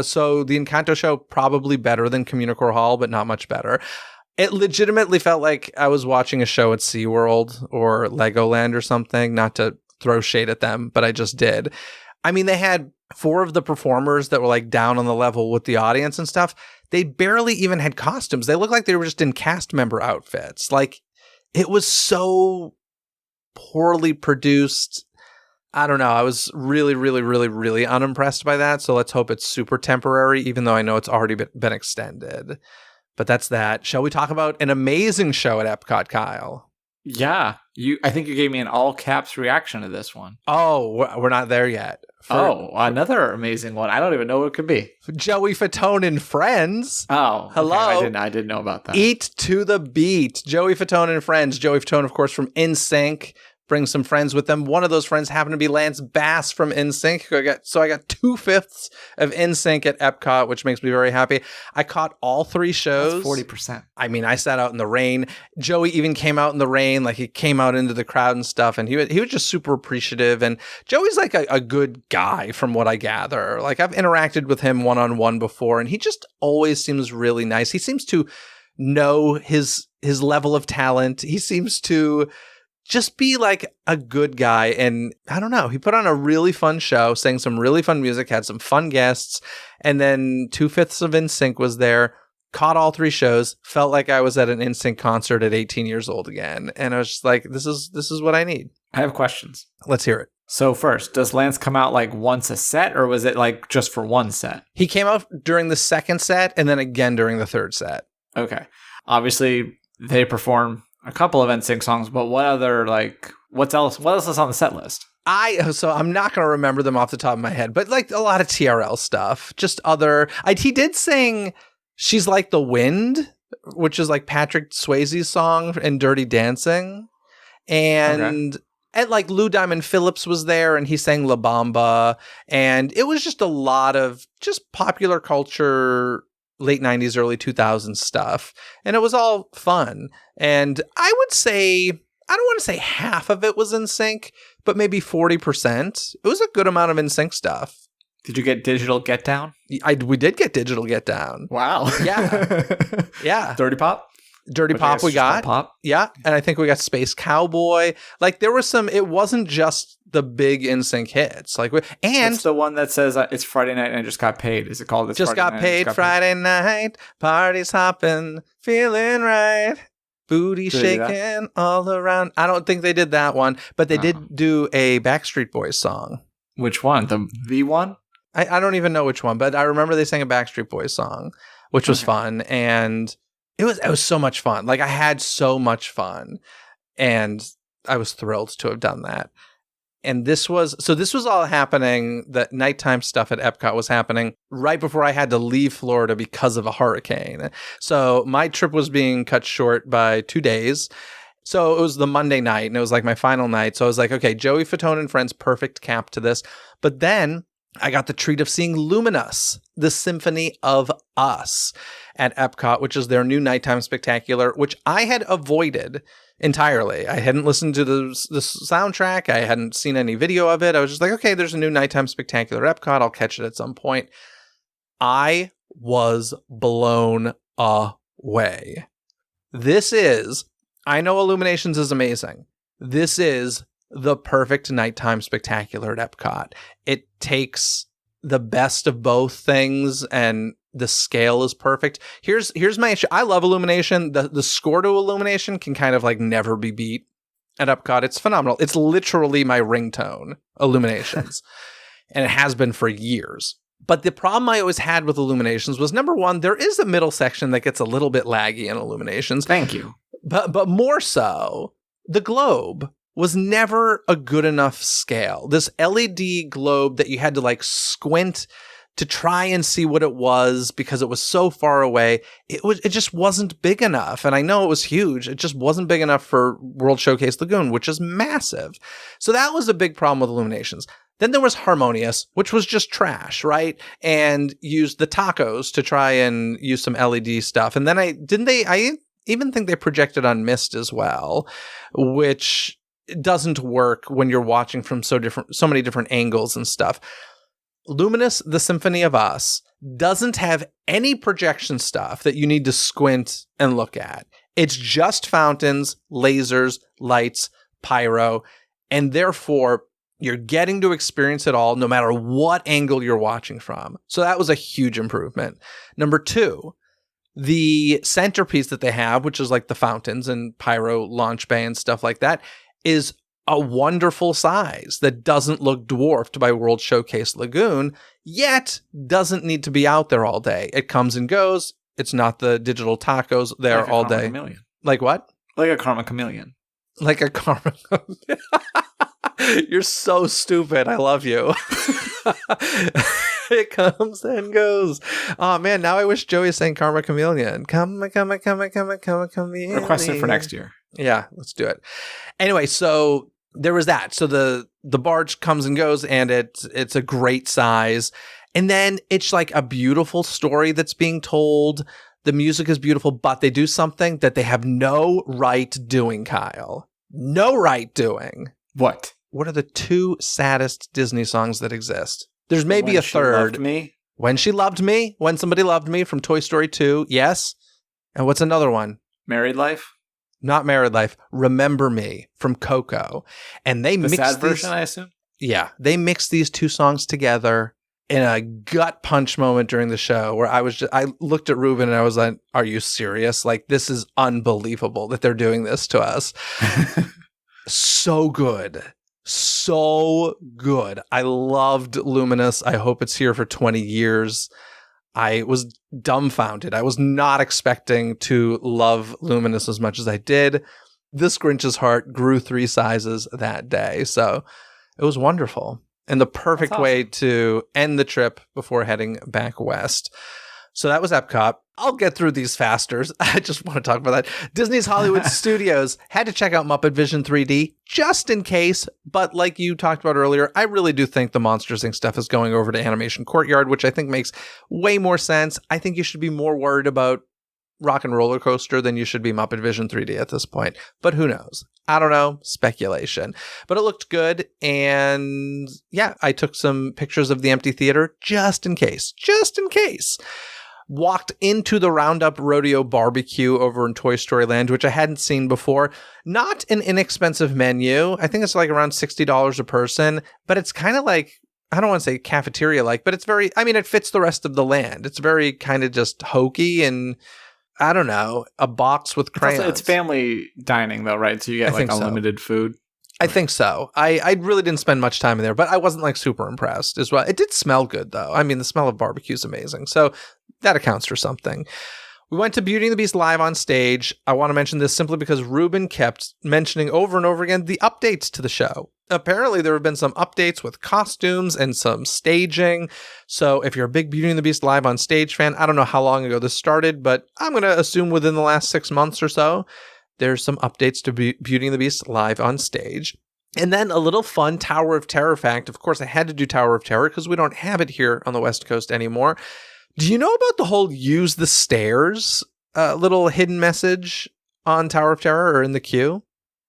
[SPEAKER 1] So the Encanto show probably better than Communicore Hall, but not much better. It legitimately felt like I was watching a show at SeaWorld or Legoland or something, not to throw shade at them, but I just did. I mean, they had 4 of the performers that were like down on the level with the audience and stuff. They barely even had costumes. They looked like they were just in cast member outfits. Like, it was so poorly produced. I don't know. I was really, really, really, really unimpressed by that. So let's hope it's super temporary, even though I know it's already been extended. But that's that. Shall we talk about an amazing show at Epcot, Kyle?
[SPEAKER 3] Yeah. I think you gave me an all caps reaction to this one.
[SPEAKER 1] Oh, we're not there yet.
[SPEAKER 3] Another amazing one. I don't even know what it could be.
[SPEAKER 1] Joey Fatone and Friends.
[SPEAKER 3] Oh,
[SPEAKER 1] hello.
[SPEAKER 3] Okay. I didn't know about that.
[SPEAKER 1] Eat to the Beat. Joey Fatone and Friends. Joey Fatone, of course, from NSYNC. Brings some friends with them. One of those friends happened to be Lance Bass from NSYNC. So I got 2/5 of NSYNC at Epcot, which makes me very happy. I caught all 3 shows.
[SPEAKER 3] That's 40%.
[SPEAKER 1] I mean, I sat out in the rain. Joey even came out in the rain. Like, he came out into the crowd and stuff. And he was just super appreciative. And Joey's like a good guy from what I gather. Like, I've interacted with him one-on-one before. And he just always seems really nice. He seems to know his level of talent. He seems to just be like a good guy. And I don't know, he put on a really fun show, sang some really fun music, had some fun guests. And then 2/5 of NSYNC was there, caught all 3 shows, felt like I was at an NSYNC concert at 18 years old again. And I was just like, this is what I need.
[SPEAKER 3] I have questions.
[SPEAKER 1] Let's hear it.
[SPEAKER 3] So first, does Lance come out like once a set, or was it like just for one set?
[SPEAKER 1] He came out during the 2nd set and then again during the 3rd set.
[SPEAKER 3] Okay. Obviously, they perform a couple of NSYNC songs, but what else is on the set list?
[SPEAKER 1] So I'm not going to remember them off the top of my head, but like a lot of TRL stuff, just other, he did sing She's Like the Wind, which is like Patrick Swayze's song in Dirty Dancing. And like Lou Diamond Phillips was there and he sang La Bamba. And it was just a lot of just popular culture, late 90s, early 2000s stuff. And it was all fun. And I would say, I don't want to say half of it was NSYNC, but maybe 40%. It was a good amount of NSYNC stuff.
[SPEAKER 3] Did you get Digital Get Down?
[SPEAKER 1] We did get Digital Get Down.
[SPEAKER 3] Wow.
[SPEAKER 1] Yeah. Yeah.
[SPEAKER 3] Dirty Pop?
[SPEAKER 1] Dirty Pop we got.
[SPEAKER 3] Pop.
[SPEAKER 1] Yeah. And I think we got Space Cowboy. Like, there was some, it wasn't just the big NSYNC hits. Like, and
[SPEAKER 3] it's the one that says it's Friday night and I just got paid. Is it called
[SPEAKER 1] Just Got Paid Friday night, parties hopping, feeling right, booty shaking all around. I don't think they did that one, but they did do a Backstreet Boys song.
[SPEAKER 3] Which one? The V one?
[SPEAKER 1] I don't even know which one, but I remember they sang a Backstreet Boys song, which was fun. And it was so much fun. Like, I had so much fun and I was thrilled to have done that. And this was all happening, the nighttime stuff at Epcot was happening right before I had to leave Florida because of a hurricane. So my trip was being cut short by 2 days. So it was the Monday night, and it was like my final night. So I was like, okay, Joey Fatone and Friends, perfect cap to this. But then I got the treat of seeing Luminous, the Symphony of Us at Epcot, which is their new nighttime spectacular, which I had avoided entirely. I hadn't listened to the soundtrack. I hadn't seen any video of it. I was just like, okay, there's a new nighttime spectacular at Epcot. I'll catch it at some point. I was blown away. I know Illuminations is amazing. This is the perfect nighttime spectacular at Epcot. It takes the best of both things, and the scale is perfect. Here's my issue. I love Illumination. The score to Illumination can kind of like never be beat at Epcot. It's phenomenal. It's literally my ringtone, Illuminations. And it has been for years. But the problem I always had with Illuminations was, number one, there is a middle section that gets a little bit laggy in Illuminations.
[SPEAKER 3] Thank you.
[SPEAKER 1] But more so, the globe was never a good enough scale. This LED globe that you had to like squint to try and see what it was because it was so far away, it just wasn't big enough. And I know it was huge. It just wasn't big enough for World Showcase Lagoon, which is massive. So that was a big problem with Illuminations. Then there was Harmonious, which was just trash, right? And used the tacos to try and use some LED stuff. And then I even think they projected on Mist as well, which doesn't work when you're watching from so many different angles and stuff. Luminous, the Symphony of Us, doesn't have any projection stuff that you need to squint and look at. It's just fountains, lasers, lights, pyro, and therefore you're getting to experience it all no matter what angle you're watching from. So that was a huge improvement. Number two, the centerpiece that they have, which is like the fountains and pyro launch bay and stuff like that, is a wonderful size that doesn't look dwarfed by World Showcase Lagoon, yet doesn't need to be out there all day. It comes and goes. It's not the digital tacos there like all day.
[SPEAKER 3] Chameleon.
[SPEAKER 1] Like what?
[SPEAKER 3] Like a Karma Chameleon.
[SPEAKER 1] Like a Karma You're so stupid. I love you. It comes and goes. Oh man, now I wish Joey sang Karma Chameleon. Karma Chameleon.
[SPEAKER 3] Request it for next year.
[SPEAKER 1] Yeah, let's do it. Anyway, so there was that. So the barge comes and goes, and it's a great size. And then it's like a beautiful story that's being told. The music is beautiful, but they do something that they have no right doing, Kyle. No right doing.
[SPEAKER 3] What?
[SPEAKER 1] What are the two saddest Disney songs that exist? There's maybe
[SPEAKER 3] When
[SPEAKER 1] a third.
[SPEAKER 3] She Loved Me?
[SPEAKER 1] When She Loved Me. When Somebody Loved Me from Toy Story 2. Yes. And what's another one?
[SPEAKER 3] Married Life?
[SPEAKER 1] Not Married Life. Remember Me from Coco. And they mixed
[SPEAKER 3] sad version, I assume?
[SPEAKER 1] Yeah. They mixed these two songs together in a gut punch moment during the show where I looked at Ruben and I was like, are you serious? Like, this is unbelievable that they're doing this to us. So good. So good. I loved Luminous. I hope it's here for 20 years. I was dumbfounded. I was not expecting to love Luminous as much as I did. This Grinch's heart grew 3 sizes that day. So it was wonderful. And the perfect
[SPEAKER 3] awesome.
[SPEAKER 1] way to end the trip before heading back west. So that was Epcot. I'll get through these faster. I just want to talk about that. Disney's Hollywood Studios had to check out Muppet Vision 3D just in case. But like you talked about earlier, I really do think the Monsters Inc. stuff is going over to Animation Courtyard, which I think makes way more sense. I think you should be more worried about Rock and Roller Coaster than you should be Muppet Vision 3D at this point. But who knows? I don't know. Speculation. But it looked good. And yeah, I took some pictures of the empty theater just in case. Just in case. Walked into the Roundup Rodeo Barbecue over in Toy Story Land, which I hadn't seen before. Not an inexpensive menu. I think it's like around $60 a person, but it's kind of like, I don't want to say cafeteria-like, but it's very, I mean, it fits the rest of the land. It's very kind of just hokey and, I don't know, a box with crayons.
[SPEAKER 3] It's family dining though, right? So you get like unlimited food.
[SPEAKER 1] I think so. I really didn't spend much time in there, but I wasn't like super impressed as well. It did smell good though. I mean, the smell of barbecue is amazing. So that accounts for something. We went to Beauty and the Beast live on stage. I want to mention this simply because Ruben kept mentioning over and over again the updates to the show. Apparently, there have been some updates with costumes and some staging. So if you're a big Beauty and the Beast live on stage fan, I don't know how long ago this started, but I'm going to assume within the last 6 months or so, there's some updates to Beauty and the Beast live on stage. And then a little fun Tower of Terror fact. Of course, I had to do Tower of Terror because we don't have it here on the West Coast anymore. Do you know about the whole use the stairs little hidden message on Tower of Terror or in the queue?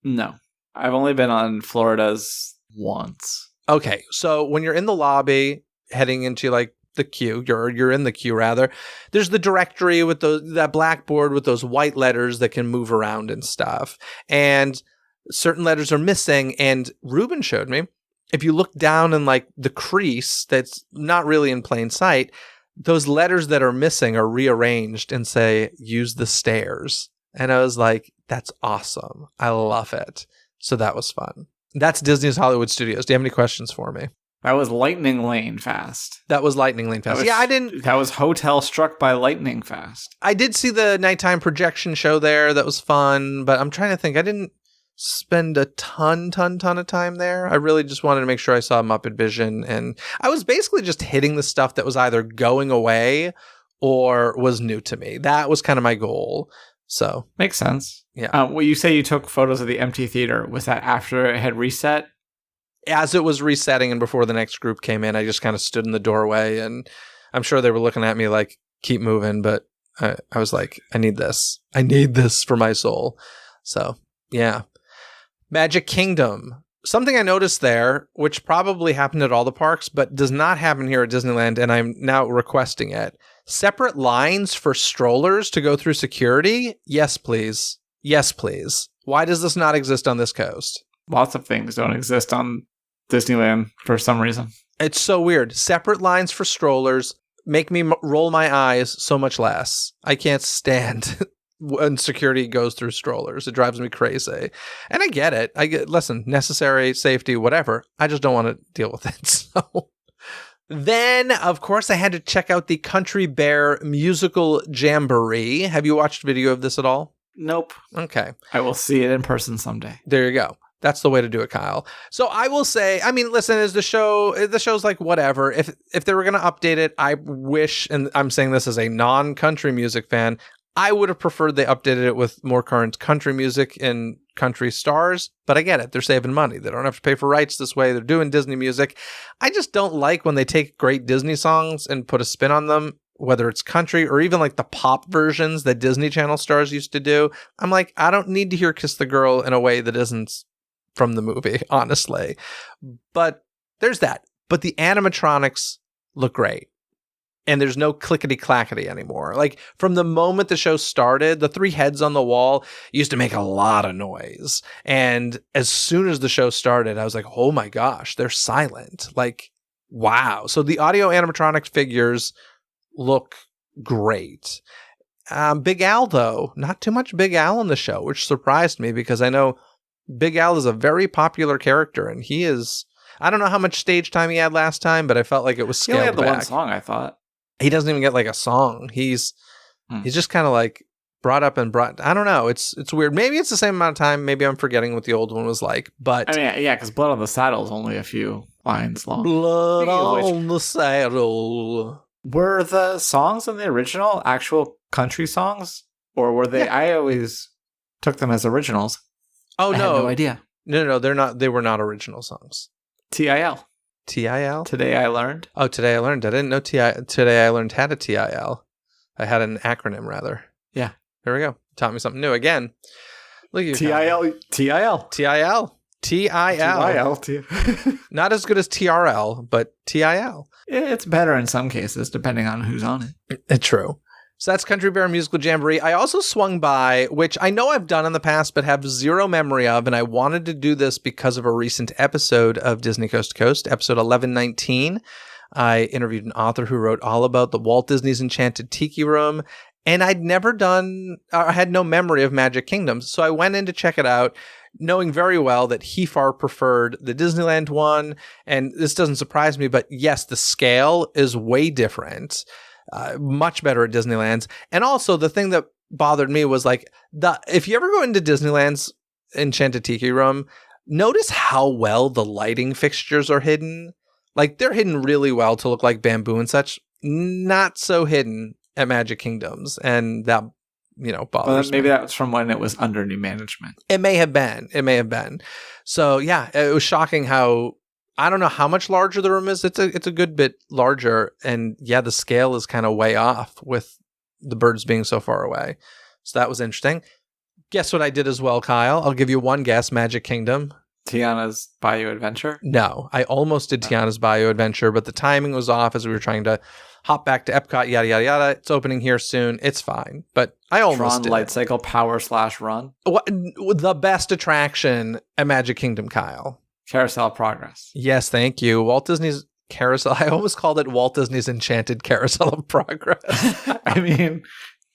[SPEAKER 3] No. I've only been on Florida's once.
[SPEAKER 1] Okay, so when you're in the lobby heading into like the queue, you're in the queue rather, there's the directory with that blackboard with those white letters that can move around and stuff. And certain letters are missing, and Ruben showed me, if you look down in like the crease that's not really in plain sight, those letters that are missing are rearranged and say, use the stairs. And I was like, that's awesome. I love it. So that was fun. That's Disney's Hollywood Studios. Do you have any questions for me?
[SPEAKER 3] That was lightning lane fast.
[SPEAKER 1] That was lightning lane fast.
[SPEAKER 3] That was hotel struck by lightning fast.
[SPEAKER 1] I did see the nighttime projection show there. That was fun. But I'm trying to think. I didn't spend a ton of time there. I really just wanted to make sure I saw Muppet Vision. And I was basically just hitting the stuff that was either going away or was new to me. That was kind of my goal. So
[SPEAKER 3] makes sense.
[SPEAKER 1] Yeah.
[SPEAKER 3] Well, you say you took photos of the empty theater. Was that after it had reset?
[SPEAKER 1] As it was resetting and before the next group came in, I just kind of stood in the doorway, and I'm sure they were looking at me like, keep moving. But I was like, I need this. I need this for my soul. So yeah. Magic Kingdom. Something I noticed there, which probably happened at all the parks, but does not happen here at Disneyland, and I'm now requesting it. Separate lines for strollers to go through security? Yes, please. Yes, please. Why does this not exist on this coast?
[SPEAKER 3] Lots of things don't exist on Disneyland for some reason.
[SPEAKER 1] It's so weird. Separate lines for strollers make me roll my eyes so much less. I can't stand when security goes through strollers. It drives me crazy. And I get it. Listen, necessary, safety, whatever. I just don't want to deal with it. So then, of course, I had to check out the Country Bear musical jamboree. Have you watched video of this at all?
[SPEAKER 3] Nope.
[SPEAKER 1] Okay.
[SPEAKER 3] I will see it in person someday.
[SPEAKER 1] There you go. That's the way to do it, Kyle. So I will say, I mean, listen, the show's like whatever. If they were going to update it, I wish, and I'm saying this as a non-country music fan, I would have preferred they updated it with more current country music and country stars, but I get it. They're saving money. They don't have to pay for rights this way. They're doing Disney music. I just don't like when they take great Disney songs and put a spin on them, whether it's country or even like the pop versions that Disney Channel stars used to do. I'm like, I don't need to hear Kiss the Girl in a way that isn't from the movie, honestly. But there's that. But the animatronics look great. And there's no clickety-clackety anymore. Like, from the moment the show started, the three heads on the wall used to make a lot of noise. And as soon as the show started, I was like, oh my gosh, they're silent. Like, wow. So the audio animatronic figures look great. Big Al, though, not too much Big Al in the show, which surprised me because I know Big Al is a very popular character, and he is... I don't know how much stage time he had last time, but I felt like it was scaled back.
[SPEAKER 3] He only had the one song, I thought.
[SPEAKER 1] He doesn't even get like a song. He's just kind of like brought up and brought. I don't know. It's weird. Maybe it's the same amount of time. Maybe I'm forgetting what the old one was like. But
[SPEAKER 3] I mean, yeah, because Blood on the Saddle is only a few lines long.
[SPEAKER 1] Blood on the Saddle.
[SPEAKER 3] Were the songs in the original actual country songs, or were they? Yeah. I always took them as originals.
[SPEAKER 1] Oh no,
[SPEAKER 3] I had no idea.
[SPEAKER 1] No, they're not. They were not original songs.
[SPEAKER 3] TIL.
[SPEAKER 1] TIL?
[SPEAKER 3] Today I learned.
[SPEAKER 1] Oh, Today I learned. I didn't know Today I learned had a TIL. I had an acronym, rather.
[SPEAKER 3] Yeah.
[SPEAKER 1] There we go. Taught me something new again. Look at you. TIL. Not as good as TRL, but TIL.
[SPEAKER 3] It's better in some cases, depending on who's on it.
[SPEAKER 1] True. So that's Country Bear Musical Jamboree. I also swung by, which I know I've done in the past, but have zero memory of, and I wanted to do this because of a recent episode of Disney Coast to Coast, episode 1119. I interviewed an author who wrote all about the Walt Disney's Enchanted Tiki Room, and I had no memory of Magic Kingdom, so I went in to check it out, knowing very well that he far preferred the Disneyland one, and this doesn't surprise me, but yes, the scale is way different. much better at Disneyland's. And also the thing that bothered me was like if you ever go into Disneyland's Enchanted Tiki Room, notice how well the lighting fixtures are hidden. Like they're hidden really well to look like bamboo and such. Not so hidden at Magic Kingdoms, and that bothers
[SPEAKER 3] maybe
[SPEAKER 1] me.
[SPEAKER 3] that was from when it was under new management.
[SPEAKER 1] It may have been. So yeah, it was shocking how I don't know how much larger the room is. It's a good bit larger, and yeah, the scale is kind of way off with the birds being so far away. So that was interesting. Guess what I did as well, Kyle? I'll give you one guess. Magic Kingdom.
[SPEAKER 3] Tiana's Bayou Adventure?
[SPEAKER 1] No, I almost did Tiana's Bayou Adventure, but the timing was off as we were trying to hop back to Epcot, yada, yada, yada. It's opening here soon. It's fine. But I almost
[SPEAKER 3] Tron
[SPEAKER 1] did.
[SPEAKER 3] Light Cycle Power/Run?
[SPEAKER 1] The best attraction at Magic Kingdom, Kyle.
[SPEAKER 3] Carousel of Progress.
[SPEAKER 1] Yes, thank you. Walt Disney's Carousel. I almost called it Walt Disney's Enchanted Carousel of Progress.
[SPEAKER 3] I mean,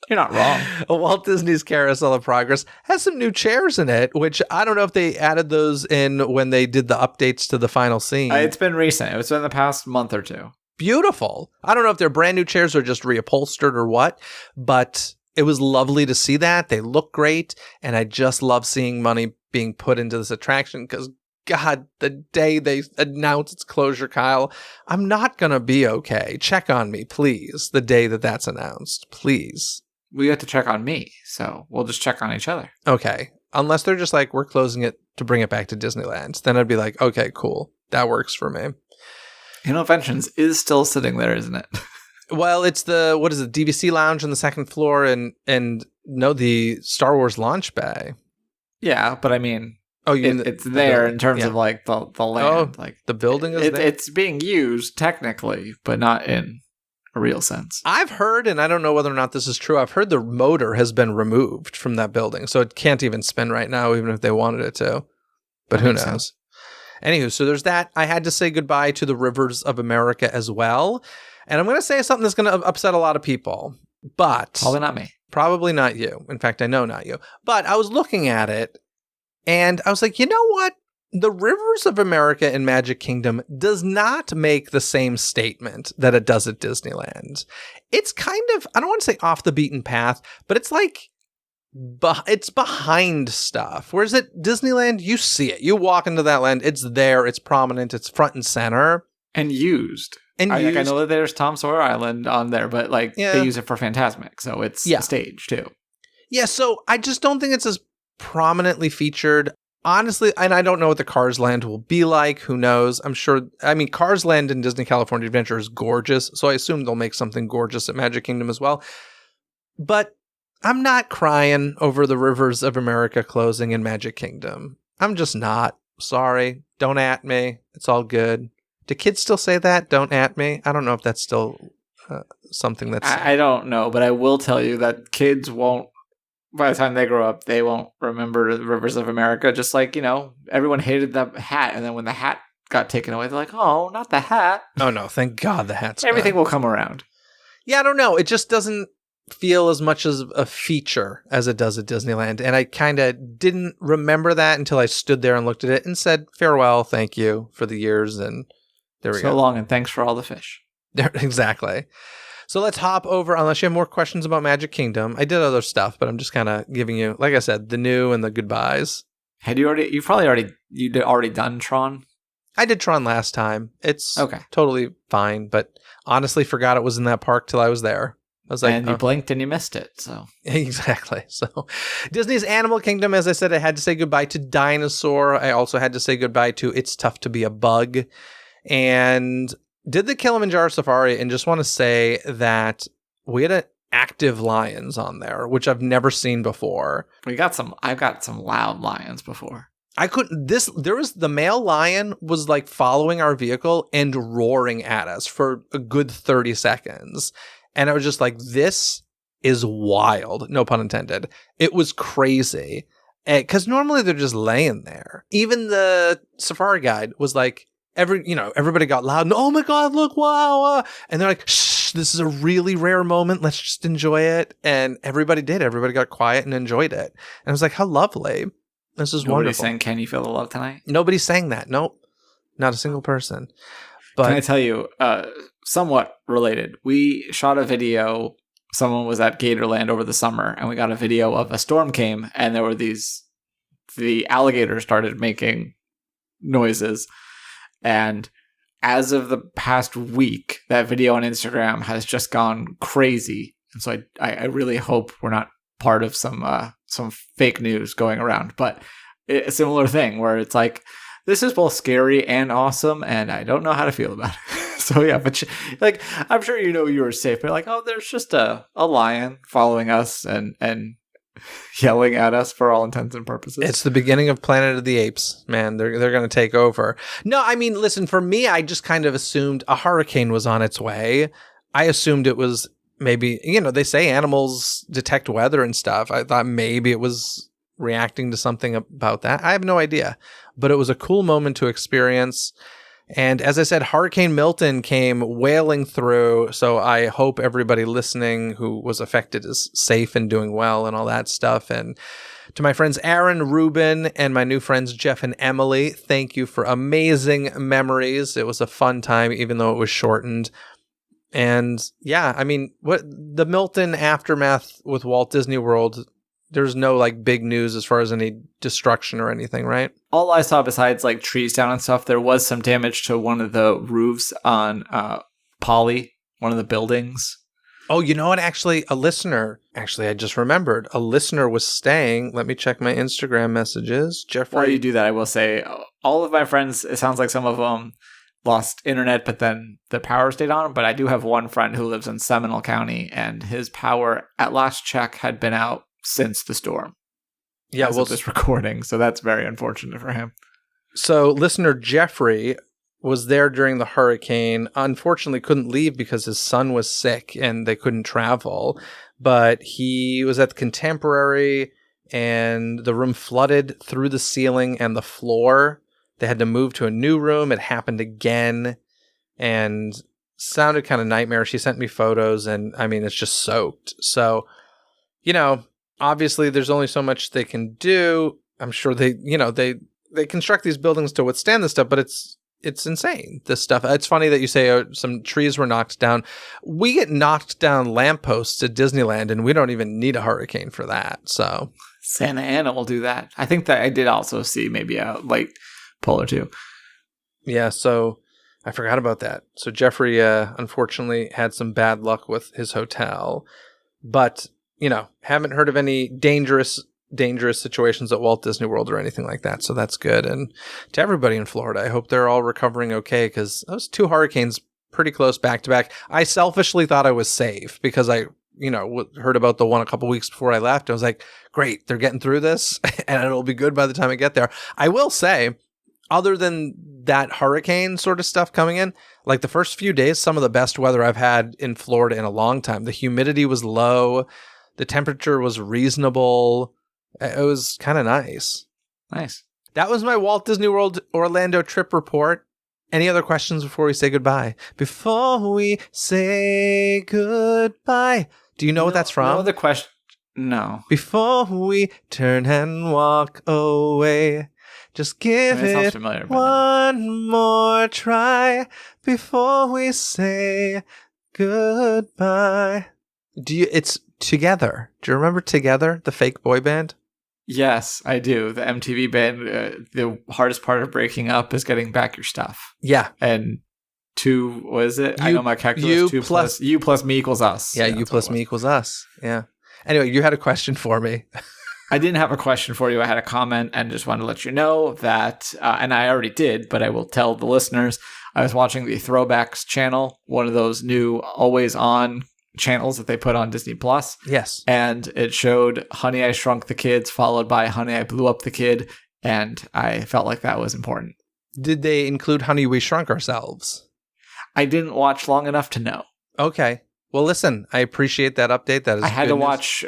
[SPEAKER 3] you're not wrong.
[SPEAKER 1] Walt Disney's Carousel of Progress has some new chairs in it, which I don't know if they added those in when they did the updates to the final scene.
[SPEAKER 3] It's been recent. It's been the past month or two.
[SPEAKER 1] Beautiful. I don't know if they're brand new chairs or just reupholstered or what, but it was lovely to see that. They look great, and I just love seeing money being put into this attraction because God, the day they announce its closure, Kyle, I'm not going to be okay. Check on me, please, the day that's announced, please.
[SPEAKER 3] We have to check on me, so we'll just check on each other.
[SPEAKER 1] Okay. Unless they're just like, we're closing it to bring it back to Disneyland. Then I'd be like, okay, cool. That works for me.
[SPEAKER 3] Innoventions is still sitting there, isn't it?
[SPEAKER 1] Well, it's the DVC lounge on the second floor and no, the Star Wars launch bay.
[SPEAKER 3] Yeah, but I mean...
[SPEAKER 1] Oh,
[SPEAKER 3] it's there in terms of like the land. Like
[SPEAKER 1] the building is there?
[SPEAKER 3] It's being used technically, but not in a real sense.
[SPEAKER 1] I've heard, and I don't know whether or not this is true, I've heard the motor has been removed from that building, so it can't even spin right now, even if they wanted it to. But who knows? Anywho, so there's that. I had to say goodbye to the Rivers of America as well. And I'm going to say something that's going to upset a lot of people, but...
[SPEAKER 3] Probably not me.
[SPEAKER 1] Probably not you. In fact, I know not you. But I was looking at it, and I was like, you know what? The Rivers of America in Magic Kingdom does not make the same statement that it does at Disneyland. It's kind of, I don't want to say off the beaten path, but it's like, it's behind stuff. Whereas at Disneyland, you see it. You walk into that land, it's there, it's prominent, it's front and center.
[SPEAKER 3] And used. I know that there's Tom Sawyer Island on there, but they use it for Fantasmic, so it's a stage too. Yeah,
[SPEAKER 1] so I just don't think it's as prominently featured. Honestly, and I don't know what the Cars Land will be like. Who knows? I'm sure. I mean, Cars Land in Disney California Adventure is gorgeous, so I assume they'll make something gorgeous at Magic Kingdom as well. But I'm not crying over the Rivers of America closing in Magic Kingdom. I'm just not. Sorry. Don't at me. It's all good. Do kids still say that? Don't at me? I don't know if that's still something that's...
[SPEAKER 3] I don't know, but I will tell you that kids won't, by the time they grow up, they won't remember the Rivers of America. Just like, everyone hated the hat, and then when the hat got taken away, they're like, oh, not the hat.
[SPEAKER 1] Oh, no. Thank God the hat's
[SPEAKER 3] Everything
[SPEAKER 1] gone.
[SPEAKER 3] will come around.
[SPEAKER 1] Yeah, I don't know. It just doesn't feel as much as a feature as it does at Disneyland. And I kind of didn't remember that until I stood there and looked at it and said, farewell, thank you for the years, and there we go.
[SPEAKER 3] So long, and thanks for all the fish.
[SPEAKER 1] Exactly. So let's hop over, unless you have more questions about Magic Kingdom. I did other stuff, but I'm just kind of giving you, like I said, the new and the goodbyes.
[SPEAKER 3] Had you already done Tron?
[SPEAKER 1] I did Tron last time. It's
[SPEAKER 3] okay.
[SPEAKER 1] Totally fine, but honestly forgot it was in that park till I was there. I was like,
[SPEAKER 3] and you blinked and you missed it. So
[SPEAKER 1] exactly. So Disney's Animal Kingdom, as I said, I had to say goodbye to Dinosaur. I also had to say goodbye to It's Tough to Be a Bug, and did the Kilimanjaro Safari, and just want to say that we had an active lions on there, which I've never seen before.
[SPEAKER 3] I've got some loud lions before.
[SPEAKER 1] There was the male lion was like following our vehicle and roaring at us for a good 30 seconds. And I was just like, this is wild. No pun intended. It was crazy. Because normally they're just laying there. Even the safari guide was like, everybody got loud. And, oh my God, look, wow. And they're like, shh, this is a really rare moment. Let's just enjoy it. And everybody did. Everybody got quiet and enjoyed it. And I was like, how lovely. This is wonderful.
[SPEAKER 3] Nobody sang Can You Feel the Love Tonight?
[SPEAKER 1] Nobody sang that. Nope. Not a single person. But
[SPEAKER 3] can I tell you, somewhat related. We shot a video. Someone was at Gatorland over the summer, and we got a video of a storm came, and there were the alligators started making noises. And as of the past week, that video on Instagram has just gone crazy. And so I really hope we're not part of some fake news going around. But a similar thing where it's like, this is both scary and awesome, and I don't know how to feel about it. So yeah, but like, I'm sure you were safe, but like, oh, there's just a lion following us and yelling at us for all intents and purposes.
[SPEAKER 1] It's the beginning of Planet of the Apes, man. They're going to take over. No, I mean, listen, for me, I just kind of assumed a hurricane was on its way. I assumed it was maybe, they say animals detect weather and stuff. I thought maybe it was reacting to something about that. I have no idea, but it was a cool moment to experience. And as I said, Hurricane Milton came wailing through, so I hope everybody listening who was affected is safe and doing well and all that stuff. And to my friends Aaron, Ruben, and my new friends Jeff and Emily, thank you for amazing memories. It was a fun time, even though it was shortened. And yeah, I mean, what the Milton aftermath with Walt Disney World, there's no like big news as far as any destruction or anything, right?
[SPEAKER 3] All I saw besides like trees down and stuff, there was some damage to one of the roofs on Poly, one of the buildings.
[SPEAKER 1] Oh, you know what? Actually, I just remembered, a listener was staying. Let me check my Instagram messages. Jeffrey.
[SPEAKER 3] While you do that, I will say all of my friends, it sounds like some of them lost internet, but then the power stayed on. But I do have one friend who lives in Seminole County, and his power at last check had been out since the storm.
[SPEAKER 1] Yeah,
[SPEAKER 3] well, this recording, so that's very unfortunate for him.
[SPEAKER 1] So listener Jeffrey was there during the hurricane. Unfortunately, couldn't leave because his son was sick and they couldn't travel. But he was at the Contemporary, and the room flooded through the ceiling and the floor. They had to move to a new room. It happened again, and sounded kind of nightmarish. She sent me photos, and I mean, it's just soaked. So, obviously, there's only so much they can do. I'm sure they construct these buildings to withstand this stuff, but it's insane, this stuff. It's funny that you say some trees were knocked down. We get knocked down lampposts at Disneyland, and we don't even need a hurricane for that. So
[SPEAKER 3] Santa Ana will do that. I think that I did also see maybe a light pole or two.
[SPEAKER 1] Yeah, so I forgot about that. So Jeffrey, unfortunately, had some bad luck with his hotel, but haven't heard of any dangerous situations at Walt Disney World or anything like that. So that's good. And to everybody in Florida, I hope they're all recovering okay, because those two hurricanes pretty close back to back. I selfishly thought I was safe because I, heard about the one a couple weeks before I left. I was like, great, they're getting through this and it'll be good by the time I get there. I will say, other than that hurricane sort of stuff coming in, like the first few days, some of the best weather I've had in Florida in a long time. The humidity was low. The temperature was reasonable. It was kind of nice.
[SPEAKER 3] Nice.
[SPEAKER 1] That was my Walt Disney World Orlando trip report. Any other questions before we say goodbye? Before we say goodbye. Do you know what that's from?
[SPEAKER 3] No other question. No.
[SPEAKER 1] Before we turn and walk away, just give it
[SPEAKER 3] familiar,
[SPEAKER 1] one more try before we say goodbye. It's Together. Do you remember Together, the fake boy band?
[SPEAKER 3] Yes, I do. The MTV band, the hardest part of breaking up is getting back your stuff.
[SPEAKER 1] Yeah.
[SPEAKER 3] And I know my calculus. You plus me equals us.
[SPEAKER 1] Yeah, you plus me equals us. Yeah. Anyway, you had a question for me.
[SPEAKER 3] I didn't have a question for you. I had a comment and just wanted to let you know that, and I already did, but I will tell the listeners, I was watching the Throwbacks channel, one of those new always on channels that they put on Disney Plus.
[SPEAKER 1] Yes.
[SPEAKER 3] And it showed Honey, I Shrunk the Kids, followed by Honey, I Blew Up the Kid. And I felt like that was important.
[SPEAKER 1] Did they include Honey, We Shrunk Ourselves?
[SPEAKER 3] I didn't watch long enough to know. Okay.
[SPEAKER 1] Well, listen, I appreciate that update. That is.
[SPEAKER 3] I had to watch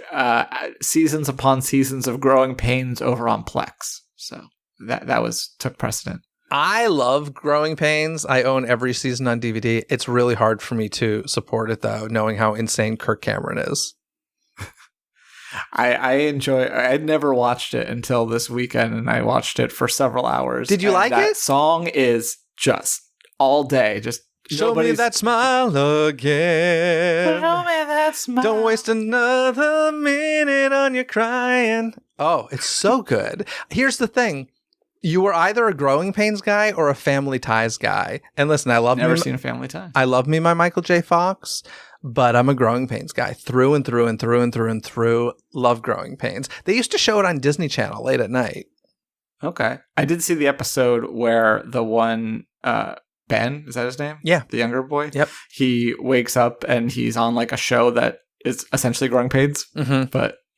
[SPEAKER 3] seasons upon seasons of Growing Pains over on Plex. So that took precedent.
[SPEAKER 1] I love Growing Pains. I own every season on DVD. It's really hard for me to support it, though, knowing how insane Kirk Cameron is.
[SPEAKER 3] I'd never watched it until this weekend, and I watched it for several hours.
[SPEAKER 1] Did you like it?
[SPEAKER 3] That song is just all day, just
[SPEAKER 1] Show me
[SPEAKER 3] Nobody's-
[SPEAKER 1] that smile again.
[SPEAKER 3] Show me that smile.
[SPEAKER 1] Don't waste another minute on your crying. Oh, it's so good. Here's the thing. You were either a Growing Pains guy or a Family Ties guy. And listen, I love
[SPEAKER 3] Never
[SPEAKER 1] me.
[SPEAKER 3] seen a Family Ties.
[SPEAKER 1] I love me my Michael J. Fox, but I'm a Growing Pains guy through and through and through and through and through. Love Growing Pains. They used to show it on Disney Channel late at night.
[SPEAKER 3] Okay. I did see the episode where the one, Ben, is that his name?
[SPEAKER 1] Yeah.
[SPEAKER 3] The younger boy?
[SPEAKER 1] Yep.
[SPEAKER 3] He wakes up and he's on like a show that is essentially Growing Pains,
[SPEAKER 1] Mm-hmm.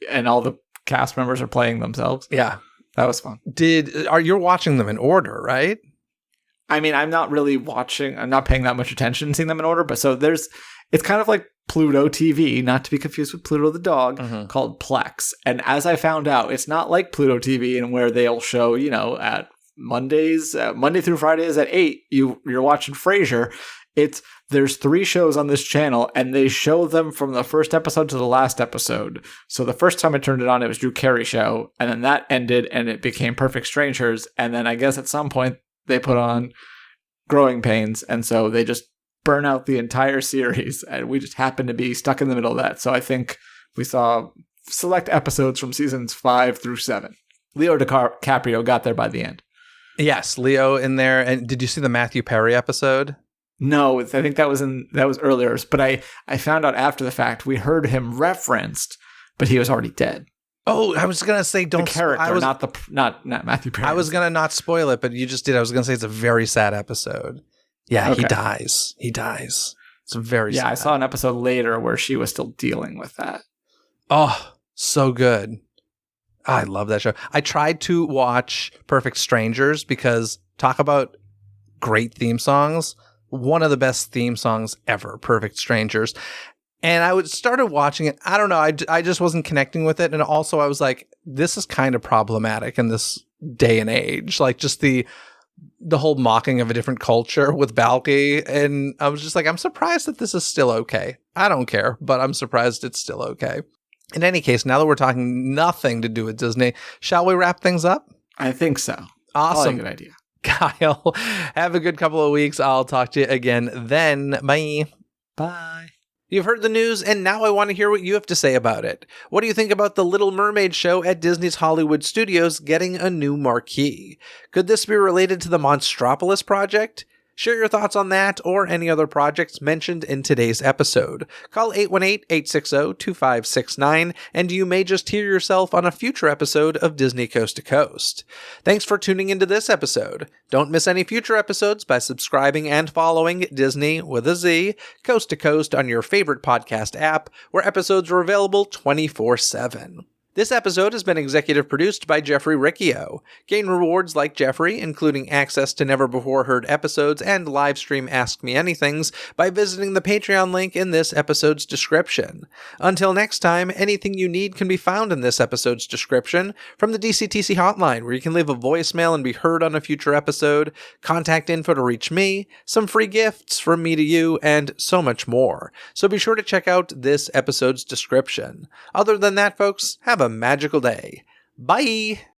[SPEAKER 3] and all the cast members are playing themselves.
[SPEAKER 1] Yeah.
[SPEAKER 3] That was fun.
[SPEAKER 1] You're watching them in order, right?
[SPEAKER 3] I mean, I'm not paying that much attention seeing them in order, but it's kind of like Pluto TV, not to be confused with Pluto the dog,
[SPEAKER 1] Mhm.
[SPEAKER 3] called Plex. And as I found out, it's not like Pluto TV and where they'll show, at Monday through Fridays at 8, you're watching Frasier. There's 3 shows on this channel, and they show them from the first episode to the last episode. So the first time I turned it on, it was Drew Carey show, and then that ended, and it became Perfect Strangers. And then I guess at some point they put on Growing Pains, and so they just burn out the entire series, and we just happened to be stuck in the middle of that. So I think we saw select episodes from seasons 5 through 7. Leo DiCaprio got there by the end.
[SPEAKER 1] Yes, Leo in there. And did you see the Matthew Perry episode?
[SPEAKER 3] No, I think that was earlier, but I found out after the fact. We heard him referenced, but he was already dead.
[SPEAKER 1] Oh, I was gonna say don't.
[SPEAKER 3] The character, not Matthew Perry.
[SPEAKER 1] I was gonna not spoil it, but you just did. I was gonna say it's a very sad episode. Yeah,
[SPEAKER 3] Okay.
[SPEAKER 1] he dies. It's very sad.
[SPEAKER 3] I saw an episode later where she was still dealing with that.
[SPEAKER 1] Oh, so good. I love that show. I tried to watch Perfect Strangers because talk about great theme songs. One of the best theme songs ever, Perfect Strangers. And I started watching it. I don't know. I just wasn't connecting with it. And also I was like, this is kind of problematic in this day and age. Like just the whole mocking of a different culture with Balky. And I was just like, I'm surprised that this is still okay. I don't care, but I'm surprised it's still okay. In any case, now that we're talking nothing to do with Disney, shall we wrap things up?
[SPEAKER 3] I think so.
[SPEAKER 1] Awesome.
[SPEAKER 3] Probably a good idea.
[SPEAKER 1] Kyle, have a good couple of weeks. I'll talk to you again then. Bye.
[SPEAKER 3] Bye.
[SPEAKER 1] You've heard the news, and now I want to hear what you have to say about it. What do you think about the Little Mermaid show at Disney's Hollywood Studios getting a new marquee? Could this be related to the Monstropolis project? Share your thoughts on that or any other projects mentioned in today's episode. Call 818-860-2569 and you may just hear yourself on a future episode of Disney Coast to Coast. Thanks for tuning into this episode. Don't miss any future episodes by subscribing and following Disney with a Z, Coast to Coast on your favorite podcast app, where episodes are available 24/7. This episode has been executive produced by Jeffrey Riccio. Gain rewards like Jeffrey, including access to never-before-heard episodes and live-stream Ask Me Anythings, by visiting the Patreon link in this episode's description. Until next time, anything you need can be found in this episode's description, from the DCTC hotline, where you can leave a voicemail and be heard on a future episode, contact info to reach me, some free gifts from me to you, and so much more. So be sure to check out this episode's description. Other than that, folks, have a magical day. Bye!